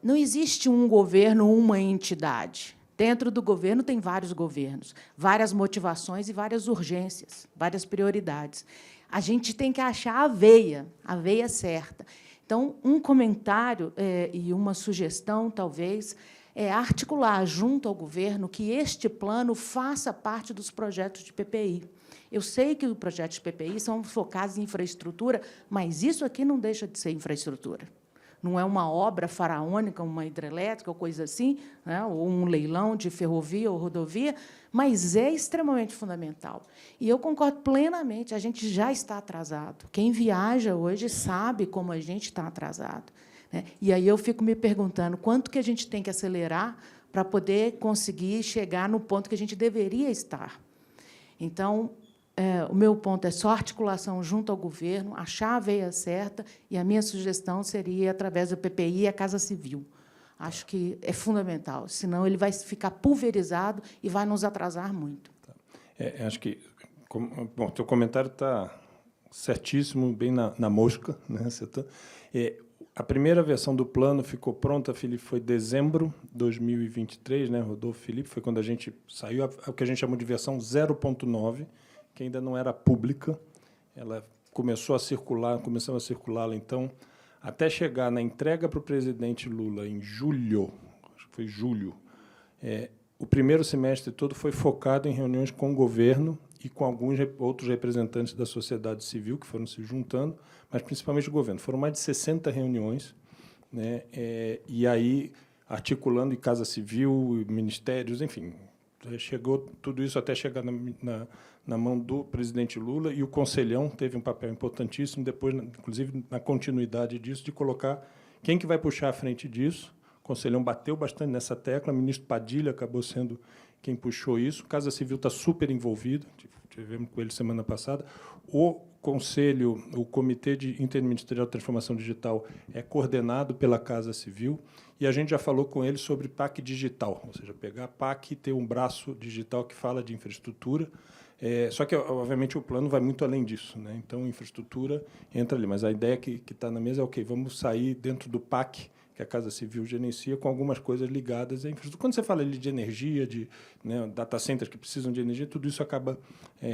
não existe um governo, uma entidade. Dentro do governo tem vários governos, várias motivações e várias urgências, várias prioridades. A gente tem que achar a veia certa. Então, um comentário e uma sugestão, talvez, é articular junto ao governo que este plano faça parte dos projetos de PPI. Eu sei que os projetos de PPI são focados em infraestrutura, mas isso aqui não deixa de ser infraestrutura. Não é uma obra faraônica, uma hidrelétrica ou coisa assim, né, ou um leilão de ferrovia ou rodovia, mas é extremamente fundamental. E eu concordo plenamente, a gente já está atrasado. Quem viaja hoje sabe como a gente está atrasado, né? E aí eu fico me perguntando quanto que a gente tem que acelerar para poder conseguir chegar no ponto que a gente deveria estar. Então, o meu ponto é só articulação junto ao governo, achar a veia certa, e a minha sugestão seria, através do PPI, a Casa Civil. Acho que é fundamental, senão ele vai ficar pulverizado e vai nos atrasar muito. Acho que, bom, teu comentário está certíssimo, bem na mosca, né? A primeira versão do plano ficou pronta, Felipe, foi dezembro de 2023, né? Rodolfo Felipe, foi quando a gente saiu, o que a gente chamou de versão 0.9, que ainda não era pública. Ela começamos a circulá-la, então, até chegar na entrega para o presidente Lula em julho, acho que foi julho, o primeiro semestre todo foi focado em reuniões com o governo e com alguns outros representantes da sociedade civil que foram se juntando, mas principalmente o governo. Foram mais de 60 reuniões, né? E aí articulando em Casa Civil, ministérios, enfim, chegou tudo isso até chegar na mão do presidente Lula, e o Conselhão teve um papel importantíssimo, depois, inclusive, na continuidade disso, de colocar quem que vai puxar à frente disso. O Conselhão bateu bastante nessa tecla, o ministro Padilha acabou sendo quem puxou isso. O Casa Civil está super envolvido, tivemos com ele semana passada. O Conselho, o Comitê Interministerial de Transformação Digital é coordenado pela Casa Civil, e a gente já falou com ele sobre PAC digital, ou seja, pegar a PAC e ter um braço digital que fala de infraestrutura. Só que, obviamente, o plano vai muito além disso, né? Então, infraestrutura entra ali. Mas a ideia que está na mesa é, ok, vamos sair dentro do PAC, que a Casa Civil gerencia, com algumas coisas ligadas à infraestrutura. Quando você fala ali de energia, de, né, data centers que precisam de energia, tudo isso acaba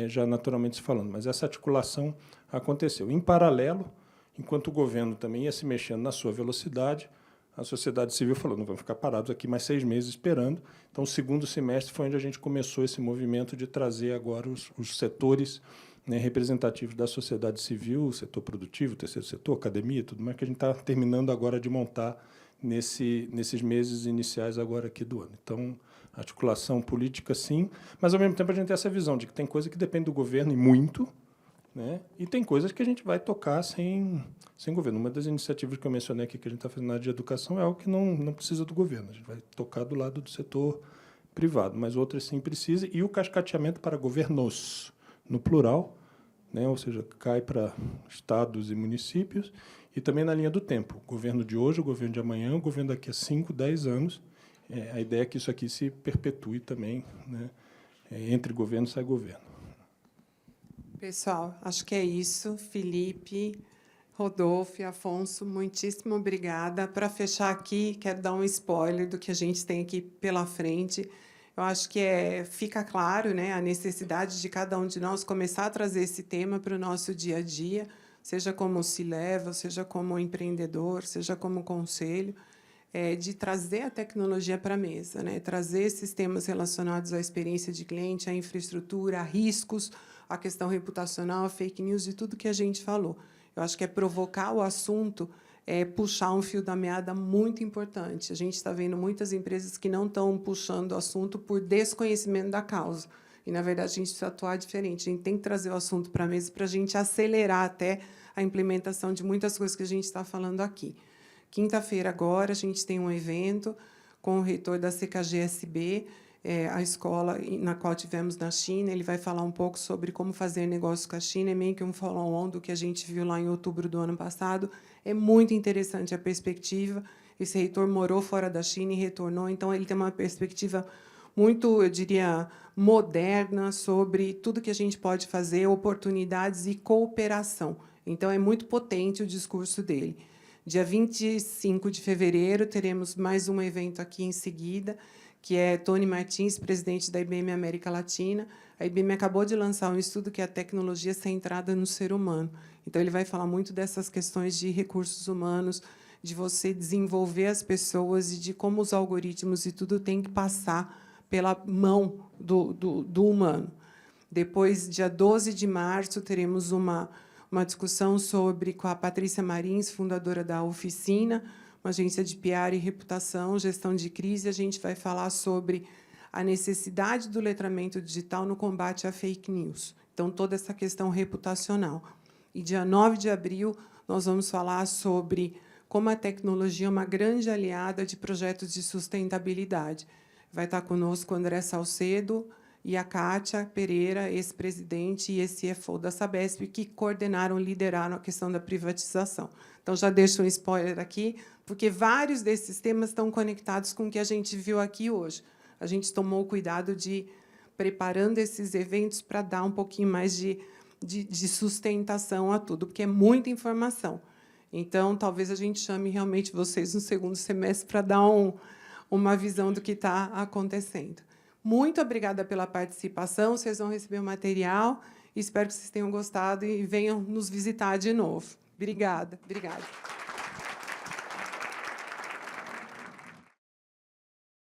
já naturalmente se falando. Mas essa articulação aconteceu. Em paralelo, enquanto o governo também ia se mexendo na sua velocidade, a sociedade civil falou, não vamos ficar parados aqui mais 6 meses esperando. Então, o segundo semestre foi onde a gente começou esse movimento de trazer agora os setores, né, representativos da sociedade civil, o setor produtivo, o terceiro setor, academia, tudo mais, que a gente está terminando agora de montar nesses meses iniciais agora aqui do ano. Então, articulação política, sim, mas, ao mesmo tempo, a gente tem essa visão de que tem coisa que depende do governo, e muito, né, e tem coisas que a gente vai tocar sem governo. Uma das iniciativas que eu mencionei aqui, que a gente está fazendo na área de educação, é algo que não precisa do governo. A gente vai tocar do lado do setor privado, mas outras sim precisa. E o cascateamento para governos, no plural, né, ou seja, cai para estados e municípios, e também na linha do tempo. O governo de hoje, o governo de amanhã, o governo daqui a 5, 10 anos. A ideia é que isso aqui se perpetue também, né, entre governo sai governo. Pessoal, acho que é isso. Felipe, Rodolfo e Afonso, muitíssimo obrigada. Para fechar aqui, quero dar um spoiler do que a gente tem aqui pela frente. Eu acho que fica claro, né, a necessidade de cada um de nós começar a trazer esse tema para o nosso dia a dia, seja como C-Level, seja como empreendedor, seja como conselho, de trazer a tecnologia para a mesa, né, trazer esses temas relacionados à experiência de cliente, à infraestrutura, a riscos, a questão reputacional, a fake news, e tudo que a gente falou. Eu acho que é provocar o assunto, puxar um fio da meada muito importante. A gente está vendo muitas empresas que não estão puxando o assunto por desconhecimento da causa. E, na verdade, a gente precisa atuar diferente. A gente tem que trazer o assunto para a mesa para a gente acelerar até a implementação de muitas coisas que a gente está falando aqui. Quinta-feira, agora, a gente tem um evento com o reitor da CKGSB, a escola na qual tivemos na China. Ele vai falar um pouco sobre como fazer negócio com a China, é meio que um follow-on do que a gente viu lá em outubro do ano passado. É muito interessante a perspectiva. Esse reitor morou fora da China e retornou, então ele tem uma perspectiva muito, eu diria, moderna sobre tudo que a gente pode fazer, oportunidades e cooperação. Então, é muito potente o discurso dele. Dia 25 de fevereiro, teremos mais um evento aqui em seguida, que é Tony Martins, presidente da IBM América Latina. A IBM acabou de lançar um estudo que é a tecnologia centrada no ser humano. Então, ele vai falar muito dessas questões de recursos humanos, de você desenvolver as pessoas e de como os algoritmos e tudo tem que passar pela mão do humano. Depois, dia 12 de março, teremos uma discussão com a Patrícia Marins, fundadora da Oficina, uma agência de PR e reputação, gestão de crise. A gente vai falar sobre a necessidade do letramento digital no combate à fake news. Então, toda essa questão reputacional. E, dia 9 de abril, nós vamos falar sobre como a tecnologia é uma grande aliada de projetos de sustentabilidade. Vai estar conosco o André Salcedo e a Kátia Pereira, ex-presidente e ex-CFO da Sabesp, que coordenaram, lideraram a questão da privatização. Então, já deixo um spoiler aqui, porque vários desses temas estão conectados com o que a gente viu aqui hoje. A gente tomou o cuidado de preparando esses eventos para dar um pouquinho mais de sustentação a tudo, porque é muita informação. Então, talvez a gente chame realmente vocês no segundo semestre para dar uma visão do que está acontecendo. Muito obrigada pela participação. Vocês vão receber o material. Espero que vocês tenham gostado e venham nos visitar de novo. Obrigada. Obrigada.